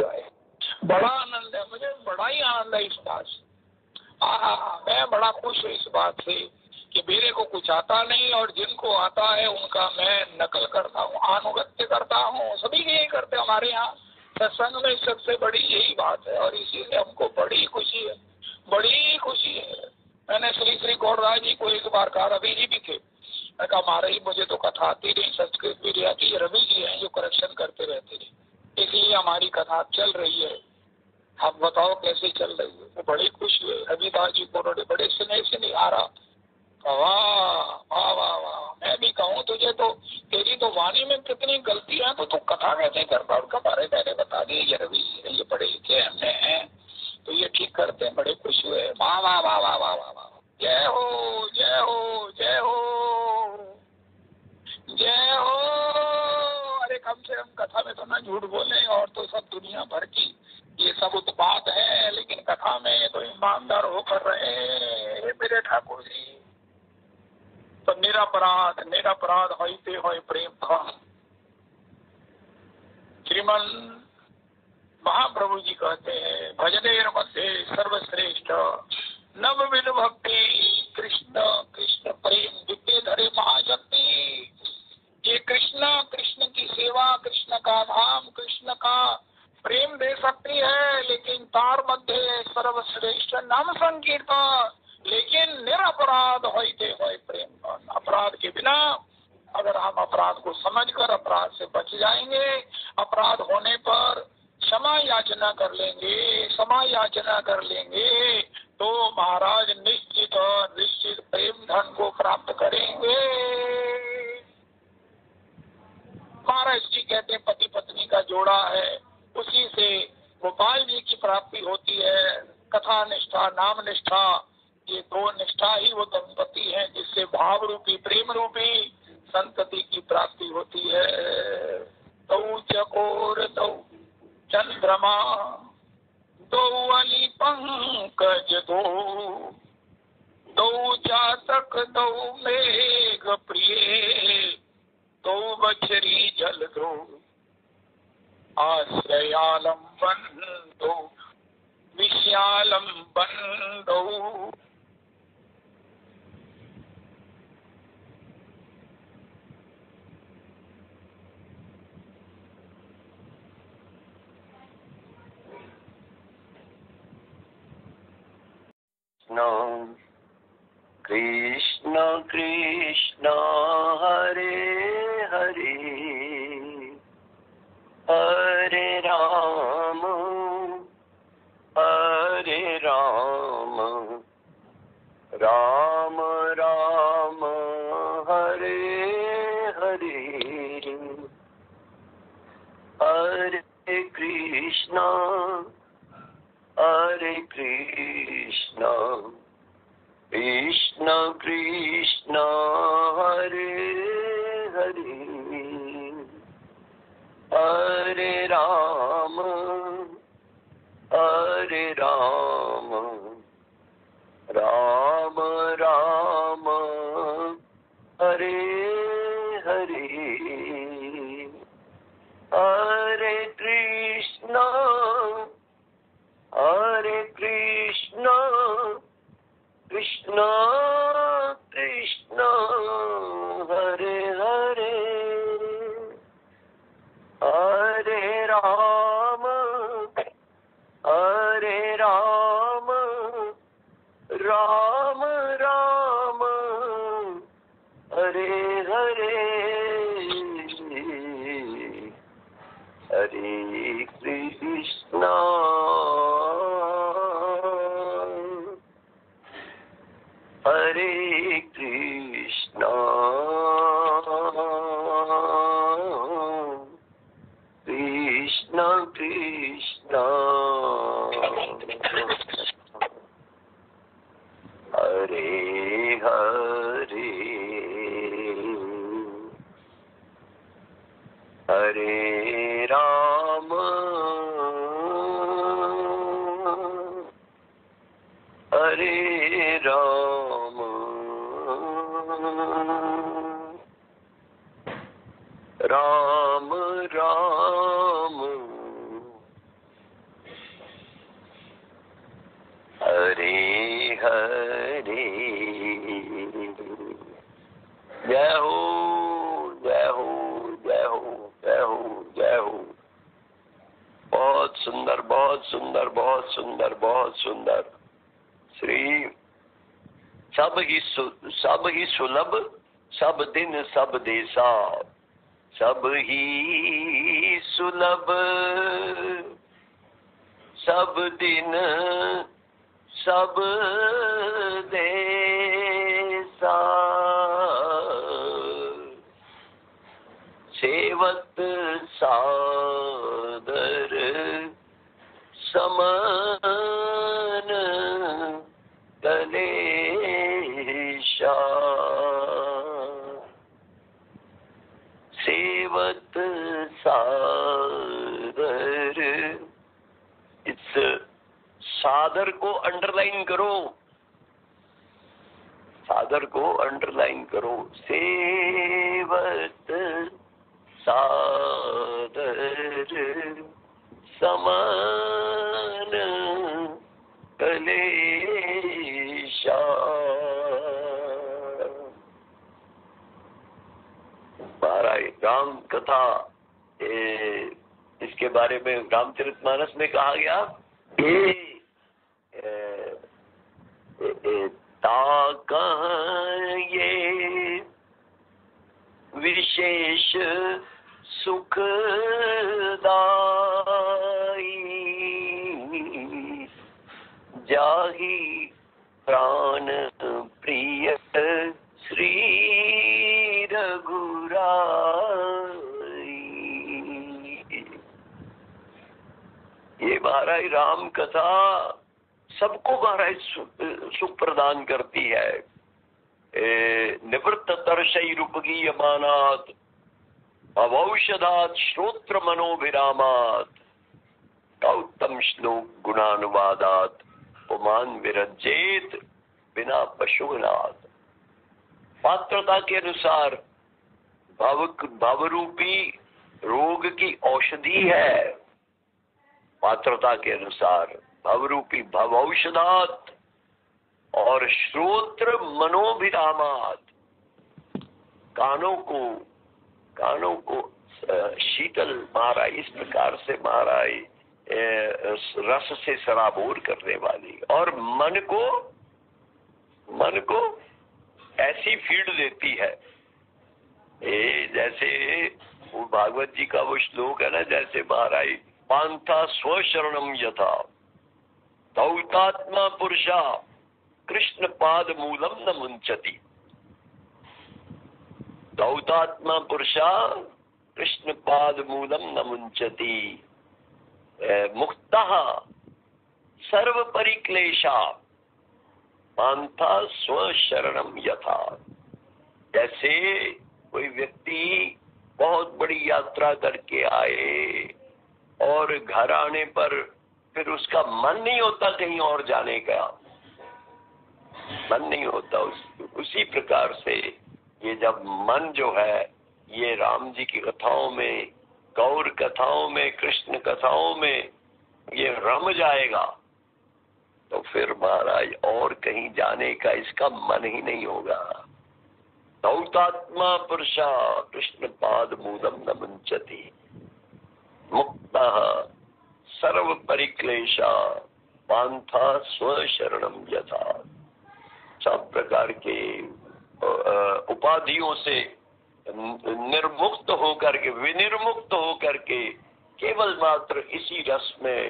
बड़ा आनंद है मुझे, बड़ा ही आनंद है इस बात से। मैं बड़ा खुश हूँ इस बात से कि मेरे को कुछ आता नहीं और जिनको आता है उनका मैं नकल करता हूँ, अनुगत्य करता हूँ। सभी यही करते हमारे यहाँ सत्संग में, सबसे बड़ी यही बात है और इसी से हमको बड़ी खुशी है, बड़ी खुशी है। मैंने श्री श्री गौरराज जी को एक बार कहा, रवि जी भी थे, मैं कहा महाराज मुझे तो कथा आती नहीं, संस्कृत भी नहीं आती, रवि जी हैं जो करेक्शन करते रहते हैं, इसलिए हमारी कथा चल रही है, आप बताओ कैसे चल रही है। वो बड़ी खुशी है, रविदास जी को उन्होंने बड़े स्नेह से निहारा। वाह वाह वाह वाह, मैं भी कहूँ तुझे तो तेरी तो वाणी में कितनी गलती है तो तू कथा कैसे करता, उनका बारे मैंने बता दी, ये रवि ये पढ़े लिखे हमने हैं तो ये ठीक करते हैं, बड़े खुश हुए। वाह वाह वाह वाह वाह वाह वाह, जय हो जय हो जय हो जय हो। अरे कम से कम कथा में तो ना झूठ बोले, और तो सब दुनिया भर की ये सब उत्पाद है, लेकिन कथा में तो ईमानदार होकर रहे मेरे ठाकुर जी। तो निरपराध होते हो प्रेम था। श्रीमन महाप्रभु जी कहते हैं, भजनेर मध्य सर्वश्रेष्ठ नवविध भक्ति कृष्ण कृष्ण प्रेम विद्ये धरे महाशक्ति। ये कृष्ण की सेवा, कृष्ण का धाम, कृष्ण का प्रेम दे सकती है, लेकिन तार मध्य सर्वश्रेष्ठ नाम संकीर्तन, लेकिन निरपराध होते हुए प्रेम। अपराध के बिना अगर हम अपराध को समझकर अपराध से बच जाएंगे, अपराध होने पर क्षमा याचना कर लेंगे, क्षमा याचना कर लेंगे, तो महाराज निश्चित और निश्चित प्रेम धन को प्राप्त करेंगे। महाराज जी कहते हैं पति पत्नी का जोड़ा है, उसी से गोपाल जी की प्राप्ति होती है। कथा निष्ठा, नाम निष्ठा, ये दो निष्ठा ही वो दंपति हैं जिससे भाव रूपी प्रेम रूपी संतति की प्राप्ति होती है। दो चकोर दो चंद्रमा दो अली पंकज दो जातक दो मेघ प्रिय दो बछरी जल दो आश्रयालंबन दो विषयालंबन दो। कृष्ण कृष्ण हरे हरे हरे राम राम राम हरे हरे हरे कृष्ण कृष्ण कृष्ण हरे हरे हरे राम राम राम हरे हरे हरे कृष्ण कृष्ण कृष्ण हरे हरे हरे राम राम राम हरे हरे हरे कृष्ण हरे कृष्ण कृष्ण कृष्ण हरे हरे हरे राम हरे राम राम राम हरे हरे। जय हो जय हो जय हो जय हो जय हो। बहुत सुंदर बहुत सुंदर बहुत सुंदर बहुत सुंदर। श्री सब ही सुलभ सब दिन सब देसा, सब ही सुलभ सब दिन सब देसा, सेवत सादर समान कलेशा, सेवत सादर। इस सादर को अंडरलाइन करो, सादर को अंडरलाइन करो। सेवत सादर समान कलेशा। महाराज राम कथा, इसके बारे में रामचरितमानस में कहा गया कि कहाँ ये विशेष सुखदाई, जाहि प्राण प्रिय श्री रघुराई। ये महाराज राम कथा सबको महाराज सुख प्रदान करती है। निवृत्त तरशई रूपगी यमानात, अवौषधात श्रोत्र मनोभिरामात, गौतम श्लोक गुणानुवादात, पुमान विरजेत बिना पशुनाथ। पात्रता के अनुसार भवरूपी रोग की औषधि है। पात्रता के अनुसार भवरूपी भवौषधात और श्रोत्र मनोभिरामात, कानों को शीतल महाराज इस प्रकार से महाराज रस से सराबोर करने वाली, और मन को ऐसी फीड देती है। जैसे वो भागवत जी का वो श्लोक है ना, जैसे महाराज पांथा स्वशरणम यथा दौतात्मा पुरुषा कृष्ण पाद मूलम न मुंचति। दौतात्मा पुरुषा कृष्ण पाद मूलम न मुंचति, मुक्तः सर्व परिक्लेशा पांथा स्वशरणम यथा। जैसे कोई व्यक्ति बहुत बड़ी यात्रा करके आए और घर आने पर फिर उसका मन नहीं होता कहीं और जाने का, मन नहीं होता। उसी प्रकार से ये जब मन जो है ये राम जी की कथाओं में, गौर कथाओं में, कृष्ण कथाओं में ये रम जाएगा तो फिर महाराज और कहीं जाने का इसका मन ही नहीं होगा। दौतात्मा पुरुषा कृष्ण पाद मूलम न मुंचति, मुक्तः सर्व परिक्लेशा पांथा स्वशरणम यथा। सब प्रकार के उपाधियों से निर्मुक्त होकर के, विनिर्मुक्त होकर के केवल मात्र इसी रस में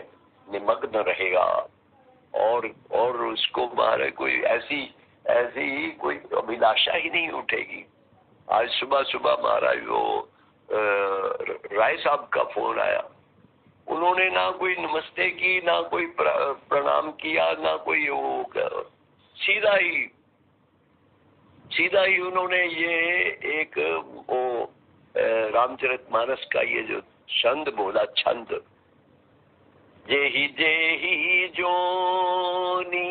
निमग्न रहेगा और उसको बाहर कोई ऐसी कोई अभिलाषा ही नहीं उठेगी। आज सुबह सुबह महाराज वो राय साहब का फोन आया, उन्होंने ना कोई नमस्ते की, ना कोई प्रणाम किया, ना कोई वो, सीधा ही उन्होंने ये एक वो रामचरितमानस का ये जो छंद बोला, छंद, जेहि जेहि जोनी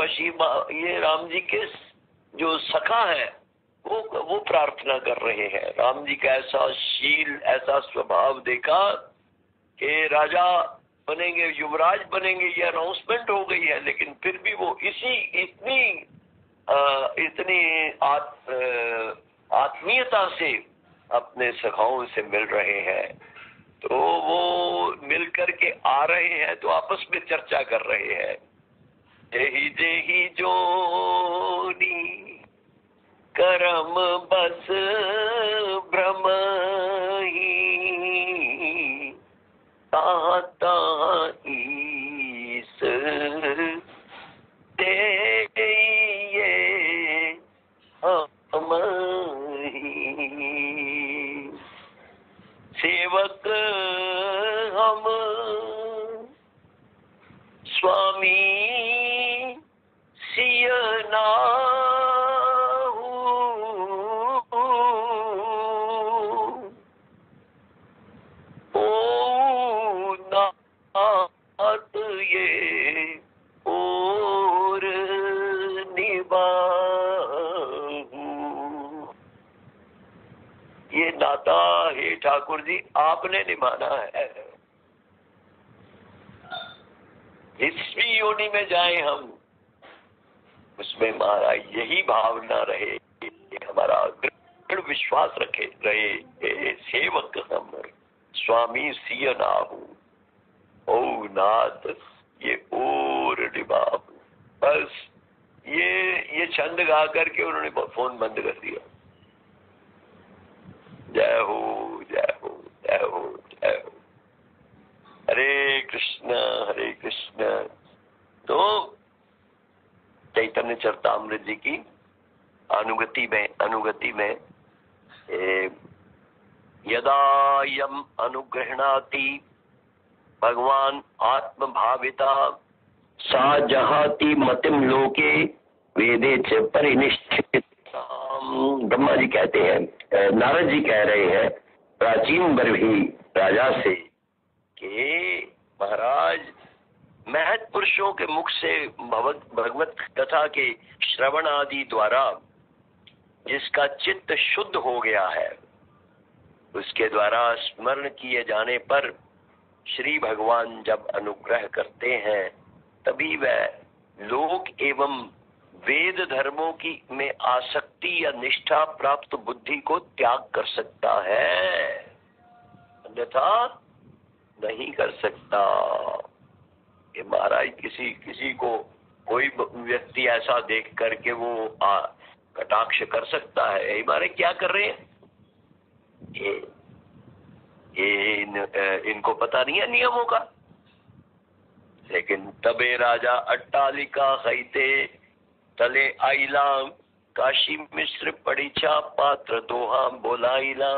ये राम जी के जो सखा है वो प्रार्थना कर रहे हैं। राम जी का ऐसा शील, ऐसा स्वभाव देखा कि राजा बनेंगे, युवराज बनेंगे, ये अनाउंसमेंट हो गई है, लेकिन फिर भी वो इतनी आत्मीयता से अपने सखाओं से मिल रहे हैं। तो वो मिल करके आ रहे हैं तो आपस में चर्चा कर रहे हैं। जेहि जेहि जोनी करम बस भ्रमहि, ताता ईस देइए हमहि। सेवक हम स्वामी सिय नाहु, ओ नाथ ये और निभाहु। ये नाता हे ठाकुर जी आपने निभाना है। जिस भी योनि में जाए हम, उसमें हमारा यही भावना रहे, हमारा दृढ़ विश्वास रहे सेवक हम स्वामी सिय नाहु, ओ नाथ ये और निभाहु। बस ये छंद गा करके उन्होंने फोन बंद कर दिया। जय हो, जय हो, जय हो, जय हो। हरे कृष्ण। तो चैतन्य चरितामृत जी की अनुगति में यदा यम अनुगृह्णाति भगवान आत्म भाविता सा जहाति मतिम लोके वेदे च परिनिष्ठित। ब्रह्मा जी कहते हैं, नारद जी कह रहे हैं प्राचीन बर्भी राजा से कि महाराज महत पुरुषों के मुख से भगवत कथा के श्रवण आदि द्वारा जिसका चित्त शुद्ध हो गया है, उसके द्वारा स्मरण किए जाने पर श्री भगवान जब अनुग्रह करते हैं, तभी वह लोक एवं वेद धर्मों की में आसक्ति या निष्ठा प्राप्त बुद्धि को त्याग कर सकता है, अन्यथा नहीं कर सकता। ये महाराज किसी को कोई व्यक्ति ऐसा देख करके वो कटाक्ष कर सकता है, ये महाराज क्या कर रहे हैं, इनको पता नहीं है नियमों का। लेकिन तबे राजा अट्टालिका खैते तले आइला, काशी मिश्र परीक्षा पात्र दोहा बोलाइला,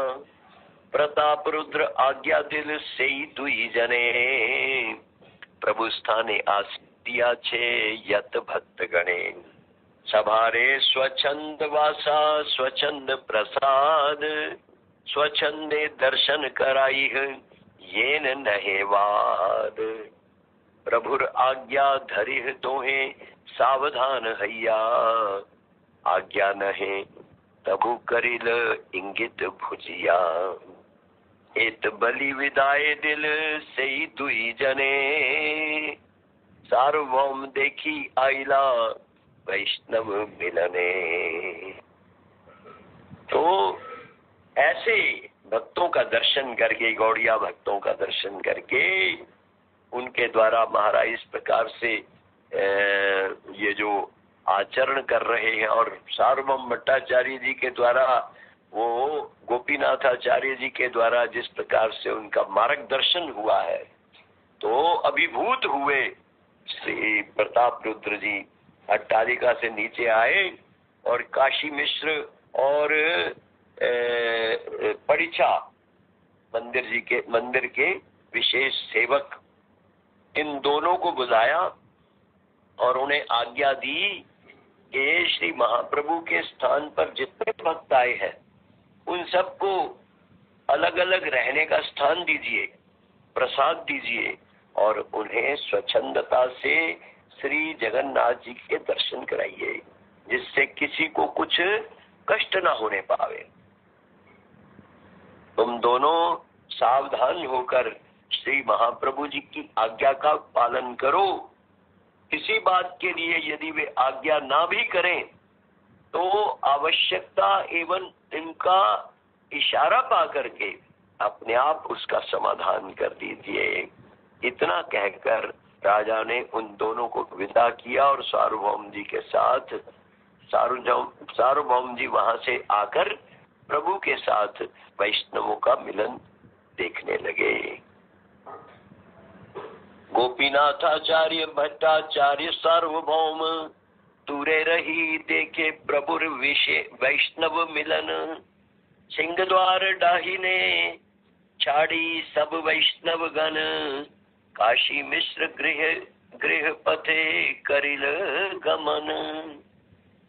प्रताप रुद्र आज्ञा दिल से ही दुई जने, प्रभु स्थाने आसिया छे यत भक्त गणे, सभारे स्वच्छंद वासा स्वच्छंद प्रसाद, स्वच्छंदे दर्शन कराई येन नहे वाद, प्रभुर आज्ञा धरिह दोहे सावधान हैया, आज्ञा नहे तबु करिल इंगित भुजिया, एत बलि विदाए दिल से दुई जने, सार्वभौम देखी आइला वैष्णव मिलने। तो ऐसे भक्तों का दर्शन करके, गौड़िया भक्तों का दर्शन करके, उनके द्वारा महाराज इस प्रकार से ये जो आचरण कर रहे हैं, और सार्वभौम भट्टाचार्य जी के द्वारा, वो गोपीनाथाचार्य जी के द्वारा जिस प्रकार से उनका मार्गदर्शन हुआ है, तो अभिभूत हुए श्री प्रताप रुद्र जी अट्टालिका से नीचे आए और काशी मिश्र और परीक्षा मंदिर के विशेष सेवक, इन दोनों को बुलाया और उन्हें आज्ञा दी कि श्री महाप्रभु के स्थान पर जितने भक्त आए हैं उन सबको अलग अलग रहने का स्थान दीजिए, प्रसाद दीजिए, और उन्हें स्वच्छंदता से श्री जगन्नाथ जी के दर्शन कराइए, जिससे किसी को कुछ कष्ट ना होने पावे। तुम दोनों सावधान होकर श्री महाप्रभु जी की आज्ञा का पालन करो। किसी बात के लिए यदि वे आज्ञा ना भी करें तो आवश्यकता एवं इनका इशारा पा करके अपने आप उसका समाधान कर दीजिए। इतना कहकर राजा ने उन दोनों को विदा किया और सार्वभौम जी के साथ सार्वभौम जी वहां से आकर प्रभु के साथ वैष्णवों का मिलन देखने लगे। गोपीनाथाचार्य भट्टाचार्य सार्वभौम दूरे रही देखे प्रभुर वैष्णव मिलन। सिंह द्वार डाहिने छाड़ी सब वैष्णव गण काशी मिश्र गृह पथे करिल गमन।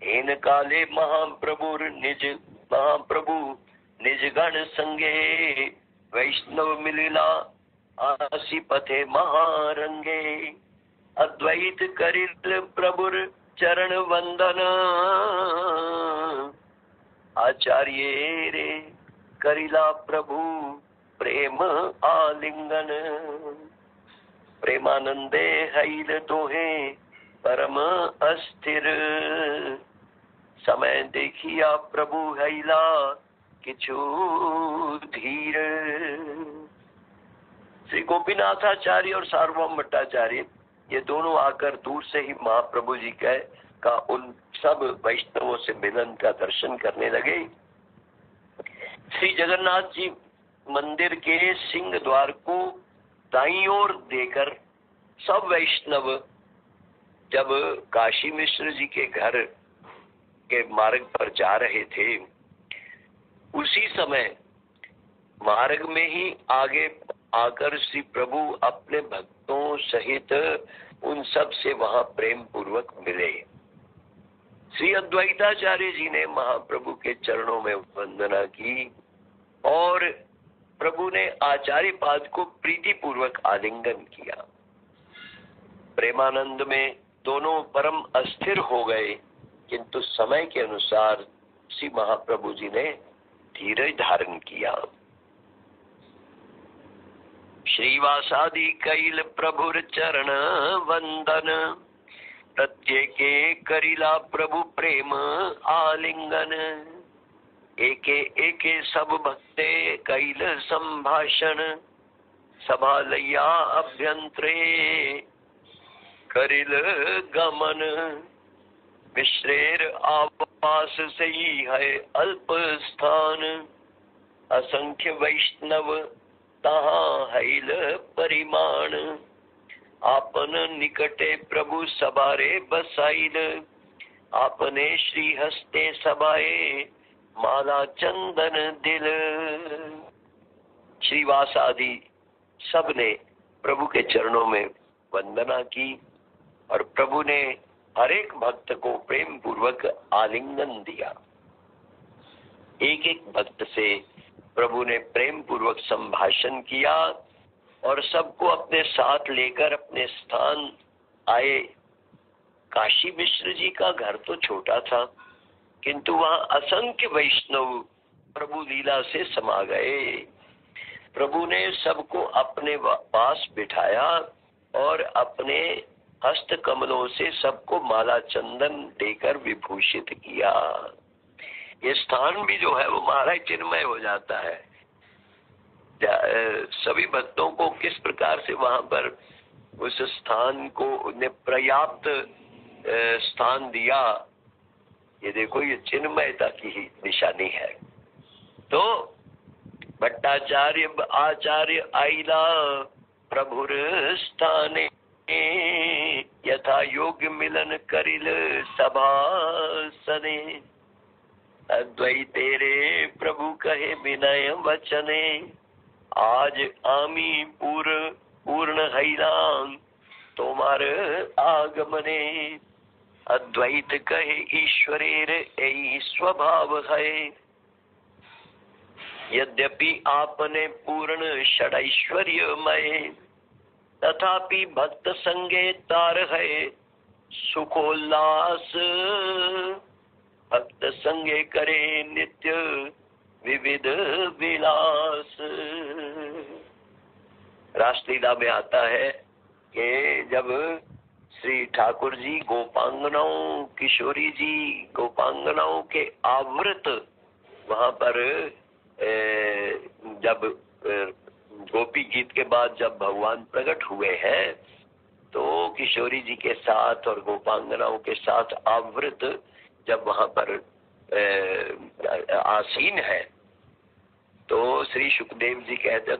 इन काले महाप्रभु निज गण संगे वैष्णव मिलिला आसी पथे महारंगे। अद्वैत करिल प्रभुर चरण वंदन आचार्य रे करिला प्रभु प्रेम आलिंगन। प्रेमानंदे हैल दोहे परम अस्थिर समय देखिया प्रभु हैला किछु धीर। श्री गोपीनाथाचार्य और सार्वभौम भट्टाचार्य ये दोनों आकर दूर से ही महाप्रभु जी का उन सब वैष्णवों से मिलन का दर्शन करने लगे। श्री जगन्नाथ जी मंदिर के सिंह द्वार को दाईं ओर देकर सब वैष्णव जब काशी मिश्र जी के घर के मार्ग पर जा रहे थे, उसी समय मार्ग में ही आगे आकर श्री प्रभु अपने भक्तों सहित उन सब से वहां प्रेम पूर्वक मिले। श्री अद्वैताचार्य जी ने महाप्रभु के चरणों में वंदना की और प्रभु ने आचार्य पाद को प्रीति पूर्वक आलिंगन किया। प्रेमानंद में दोनों परम अस्थिर हो गए, किंतु समय के अनुसार श्री महाप्रभु जी ने धीरज धारण किया। श्रीवासादि कैल प्रभुर चरण वंदन प्रत्येके करिला प्रभु प्रेम आलिंगन। एके एके सब भक्ते कैल संभाषण सभा लैया अभ्यंतरे करिल गमन। मिश्रेर आवास से ही है अल्प स्थान असंख्य वैष्णव तहाँ हैल परिमाण। आपन निकटे प्रभु सबारे बसाइल आपने श्री हस्ते सबाए माला चंदन दिल। श्रीवास आदि सब ने प्रभु के चरणों में वंदना की और प्रभु ने हर एक भक्त को प्रेम पूर्वक आलिंगन दिया। एक एक भक्त से प्रभु ने प्रेम पूर्वक संभाषण किया और सबको अपने साथ लेकर अपने स्थान आए। काशी मिश्र जी का घर तो छोटा था, किंतु वहां असंख्य वैष्णव प्रभु लीला से समा गए। प्रभु ने सबको अपने पास बिठाया और अपने हस्त कमलों से सबको माला चंदन देकर विभूषित किया। ये स्थान भी जो है वो महाराज चिन्मय हो जाता है। सभी भक्तों को किस प्रकार से वहां पर उस स्थान को उन्हें पर्याप्त स्थान दिया, ये देखो, ये चिन्मयता की ही निशानी है। तो भट्टाचार्य आचार्य आइला प्रभुर स्थाने यथा योग्य मिलन करिल सभा सने। अद्वैते रे प्रभु कहे विनय वचने आज आमी पूर्ण हैलाम तोमार आगमने। अद्वैत कहे ईश्वरेर यही स्वभाव है यद्यपि आपने पूर्ण षडैश्वर्यमय तथापि भक्त संगे तार है सुखोल्लास, भक्त संगे करे नित्य विविध विलास। रासलीला में आता है कि जब श्री ठाकुर जी गोपांगनाओं, किशोरी जी गोपांगनाओं के आवृत वहां पर जब गोपी गीत के बाद जब भगवान प्रकट हुए हैं तो किशोरी जी के साथ और गोपांगनाओं के साथ आवृत जब वहां पर आसीन है तो श्री सुखदेव जी कहते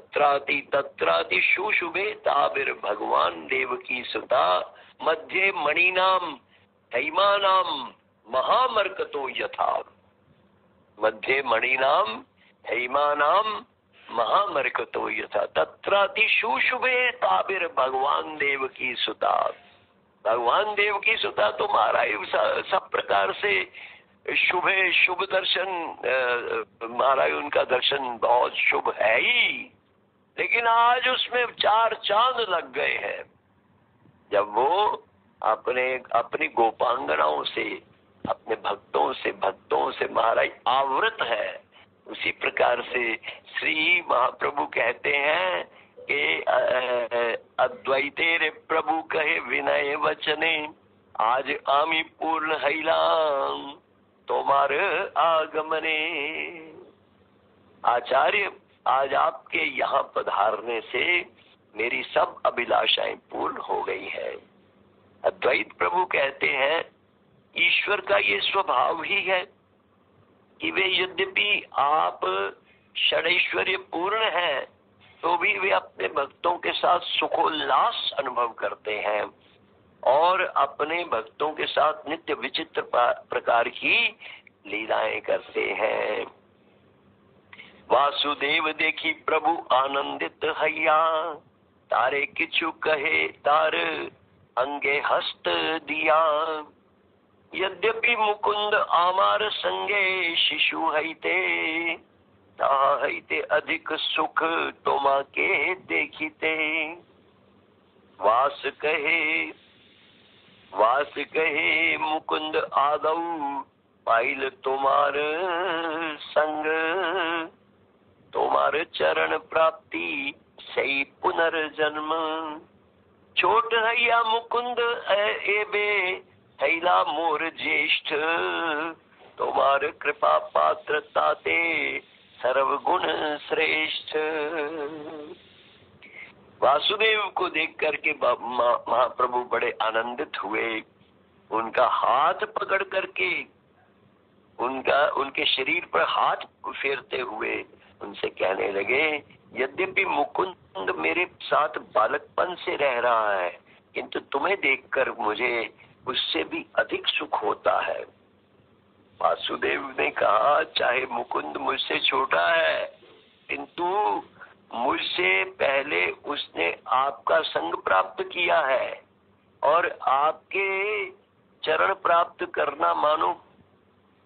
तत्राति शुशुभे ताबिर भगवान देव की सुता मध्य मणिनाम हैमानाम महामर्कतो यथा। मध्य मणिनाम हैमानाम महामर्कतो यथा तत्राति शुशुभे ताबिर भगवान देव की सुता। भगवान देव की सुता तो महाराज सब प्रकार से शुभ है, शुभ दर्शन महाराज उनका दर्शन बहुत शुभ है ही, लेकिन आज उसमें 4 चांद लग गए हैं जब वो अपनी गोपांगनाओं से, अपने भक्तों से महाराज आवृत है। उसी प्रकार से श्री महाप्रभु कहते हैं कि अद्वैते रे प्रभु कहे विनय वचने आज आमी पूर्ण हैलाम तोमार आगमने। आचार्य आज आपके यहाँ पधारने से मेरी सब अभिलाषाएं पूर्ण हो गई है। अद्वैत प्रभु कहते हैं ईश्वर का ये स्वभाव ही है कि वे यद्यपि आप षडैश्वर्य पूर्ण हैं तो भी वे अपने भक्तों के साथ सुखोल्लास अनुभव करते हैं और अपने भक्तों के साथ नित्य विचित्र प्रकार की लीलाएं करते हैं। वासुदेव देखी प्रभु आनंदित हैया तारे किछु कहे तार अंगे हस्त दिया। यद्यपि मुकुंद आमार संगे शिशु हैते ताहैते अधिक सुख तोमा के देखिते। वास कहे मुकुंद आदौ पाइल तुम्हार संग तुम्हार चरण प्राप्ति सही पुनर्जन्म। छोट हैया मुकुंद एबे हैला मोर ज्येष्ठ तुम्हार कृपा पात्र ताते सर्वगुण श्रेष्ठ। वासुदेव को देख करके महाप्रभु बड़े आनंदित हुए। उनका हाथ पकड़ करके उनके शरीर पर हाथ फेरते हुए उनसे कहने लगे यद्यपि मुकुंद मेरे साथ बालकपन से रह रहा है किंतु तुम्हें देखकर मुझे उससे भी अधिक सुख होता है। वासुदेव ने कहा चाहे मुकुंद मुझसे छोटा है किंतु मुझसे पहले उसने आपका संग प्राप्त किया है और आपके चरण प्राप्त करना मानो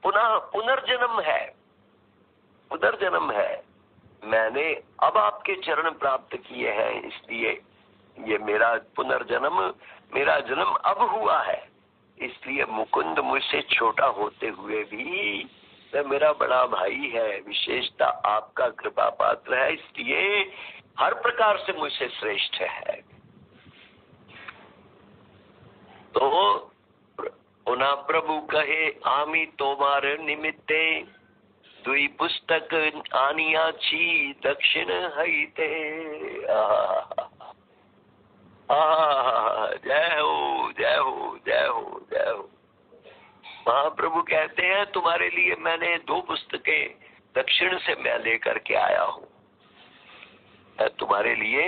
पुनर्जन्म है। मैंने अब आपके चरण प्राप्त किए हैं इसलिए ये मेरा जन्म अब हुआ है। इसलिए मुकुंद मुझसे छोटा होते हुए भी वह मेरा बड़ा भाई है, विशेषता आपका कृपा पात्र है, इसलिए हर प्रकार से मुझसे श्रेष्ठ है। तो उना प्रभु कहे आमी तोमार निमित्ते दुई पुस्तक आनिया छी दक्षिण हईते। जय हो जय हो जय हो जय हो। महाप्रभु कहते हैं तुम्हारे लिए मैंने 2 पुस्तकें दक्षिण से मैं लेकर के आया हूँ। मैं तुम्हारे लिए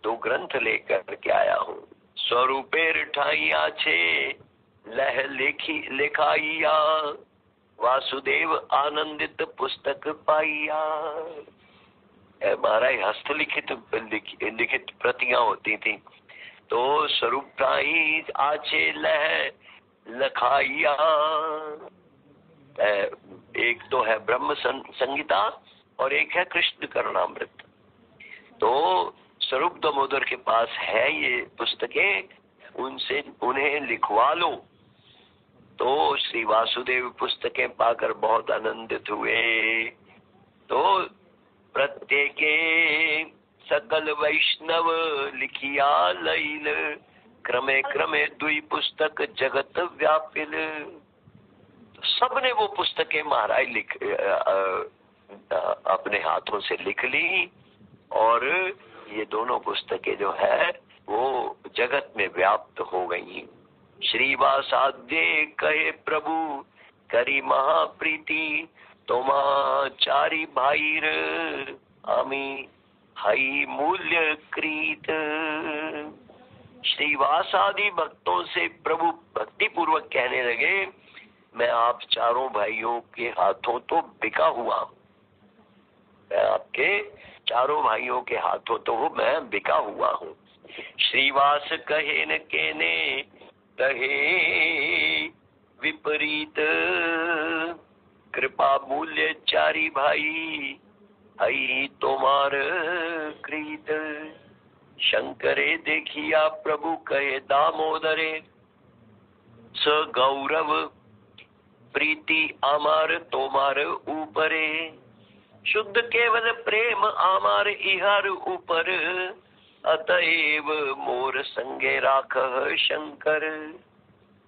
2 ग्रंथ लेकर के आया हूँ। स्वरूपेर ठाइया छे लह लिखाइया वासुदेव आनंदित पुस्तक पाइया। हमारा हस्तलिखित प्रतियां होती थी तो स्वरूप ठाई आछे लह लखाइया। एक तो है ब्रह्म संगीता और एक है कृष्ण करुणामृत। तो स्वरूप दामोदर के पास है ये पुस्तकें उनसे उन्हें लिखवा लो। तो श्री वासुदेव पुस्तकें पाकर बहुत आनंदित हुए। तो प्रत्येके सकल वैष्णव लिखिया लैल, क्रमे क्रमे दुई पुस्तक जगत व्यापिल। तो सबने वो पुस्तकें महाराज अपने हाथों से लिख ली, और ये दोनों पुस्तकें जो है वो जगत में व्याप्त हो गई। श्रीवासाद्य कहे प्रभु करी महाप्रीति, तोमा चारी भाईर आमी हई मूल्य कृत। श्रीवासादि भक्तों से प्रभु भक्ति पूर्वक कहने लगे, मैं आप चारों भाइयों के हाथों तो बिका हुआ, मैं आपके चारों भाइयों के हाथों तो मैं बिका हुआ हूँ। श्रीवास कहे न केने कहे विपरीत, कृपा मूल्य चारी भाई हई तोमार कृत। शंकरे देखिया प्रभु कहे दामोदरे, स गौरव प्रीति आमार तोमार ऊपरे। शुद्ध केवल प्रेम आमार इहर ऊपर, अतएव मोर संगे राख शंकर।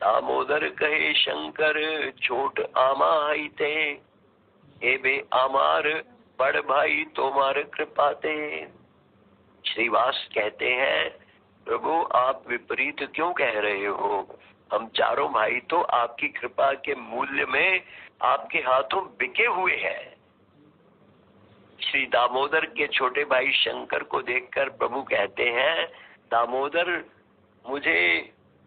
दामोदर कहे शंकर छोट आमा हईते, एबे आमार बड़ भाई तोमार कृपाते। श्रीवास कहते हैं, प्रभु आप विपरीत क्यों कह रहे हो? हम चारों भाई तो आपकी कृपा के मूल्य में आपके हाथों बिके हुए हैं। श्री दामोदर के छोटे भाई शंकर को देखकर प्रभु कहते हैं, दामोदर मुझे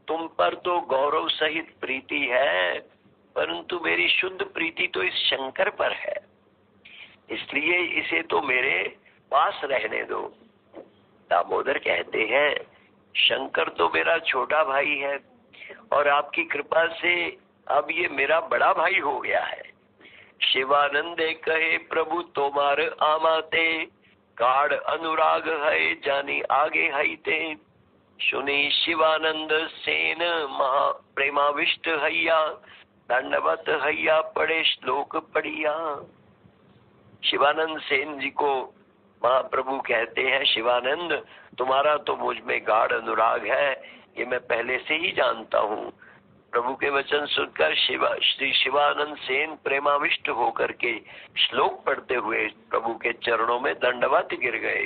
तुम पर तो गौरव सहित प्रीति है, परंतु मेरी शुद्ध प्रीति तो इस शंकर पर है, इसलिए इसे तो मेरे पास रहने दो। दामोदर कहते हैं, शंकर तो मेरा छोटा भाई है और आपकी कृपा से अब ये मेरा बड़ा भाई हो गया है। शिवानंदे कहे प्रभु तोमार आमाते, गाढ़ अनुराग है जानी आगे हईते। सुनी शिवानंद सेन महा प्रेमाविष्ट हैया, दंडवत हैया पढ़े श्लोक पढ़िया। शिवानंद सेन जी को महाप्रभु कहते हैं, शिवानंद तुम्हारा तो मुझ में गाढ़ अनुराग है, ये मैं पहले से ही जानता हूँ। प्रभु के वचन सुनकर श्री शिवानंद सेन प्रेमाविष्ट होकर के श्लोक पढ़ते हुए प्रभु के चरणों में दंडवत गिर गए।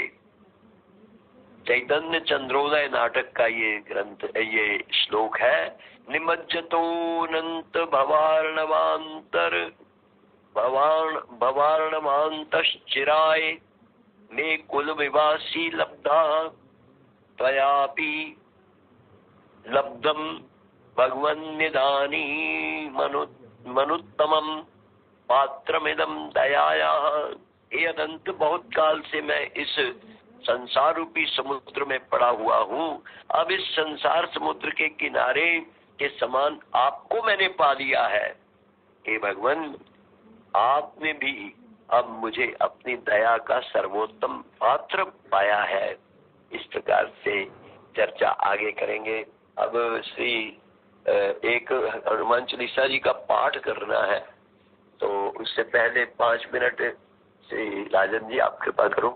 चैतन्य चंद्रोदय नाटक का ये ग्रंथ, ये श्लोक है। निमज्जतोऽनंत भवार्णवांतर भवार्णवांतश्चिराय, मे कुल विवासी लब्धा त्वयापि लब्धम भगवन्निदानी मनुत्तमम पात्रमिदं दयाया। ये अनंत बहुत काल से मैं इस संसार रूपी समुद्र में पड़ा हुआ हूँ। अब इस संसार समुद्र के किनारे के समान आपको मैंने पा लिया है। हे भगवान, आपने भी अब मुझे अपनी दया का सर्वोत्तम पात्र पाया है। इस प्रकार से चर्चा आगे करेंगे। अब श्री एक हनुमान चालीसा जी का पाठ करना है, तो उससे पहले 5 मिनट श्री राजन जी आप कृपा करो।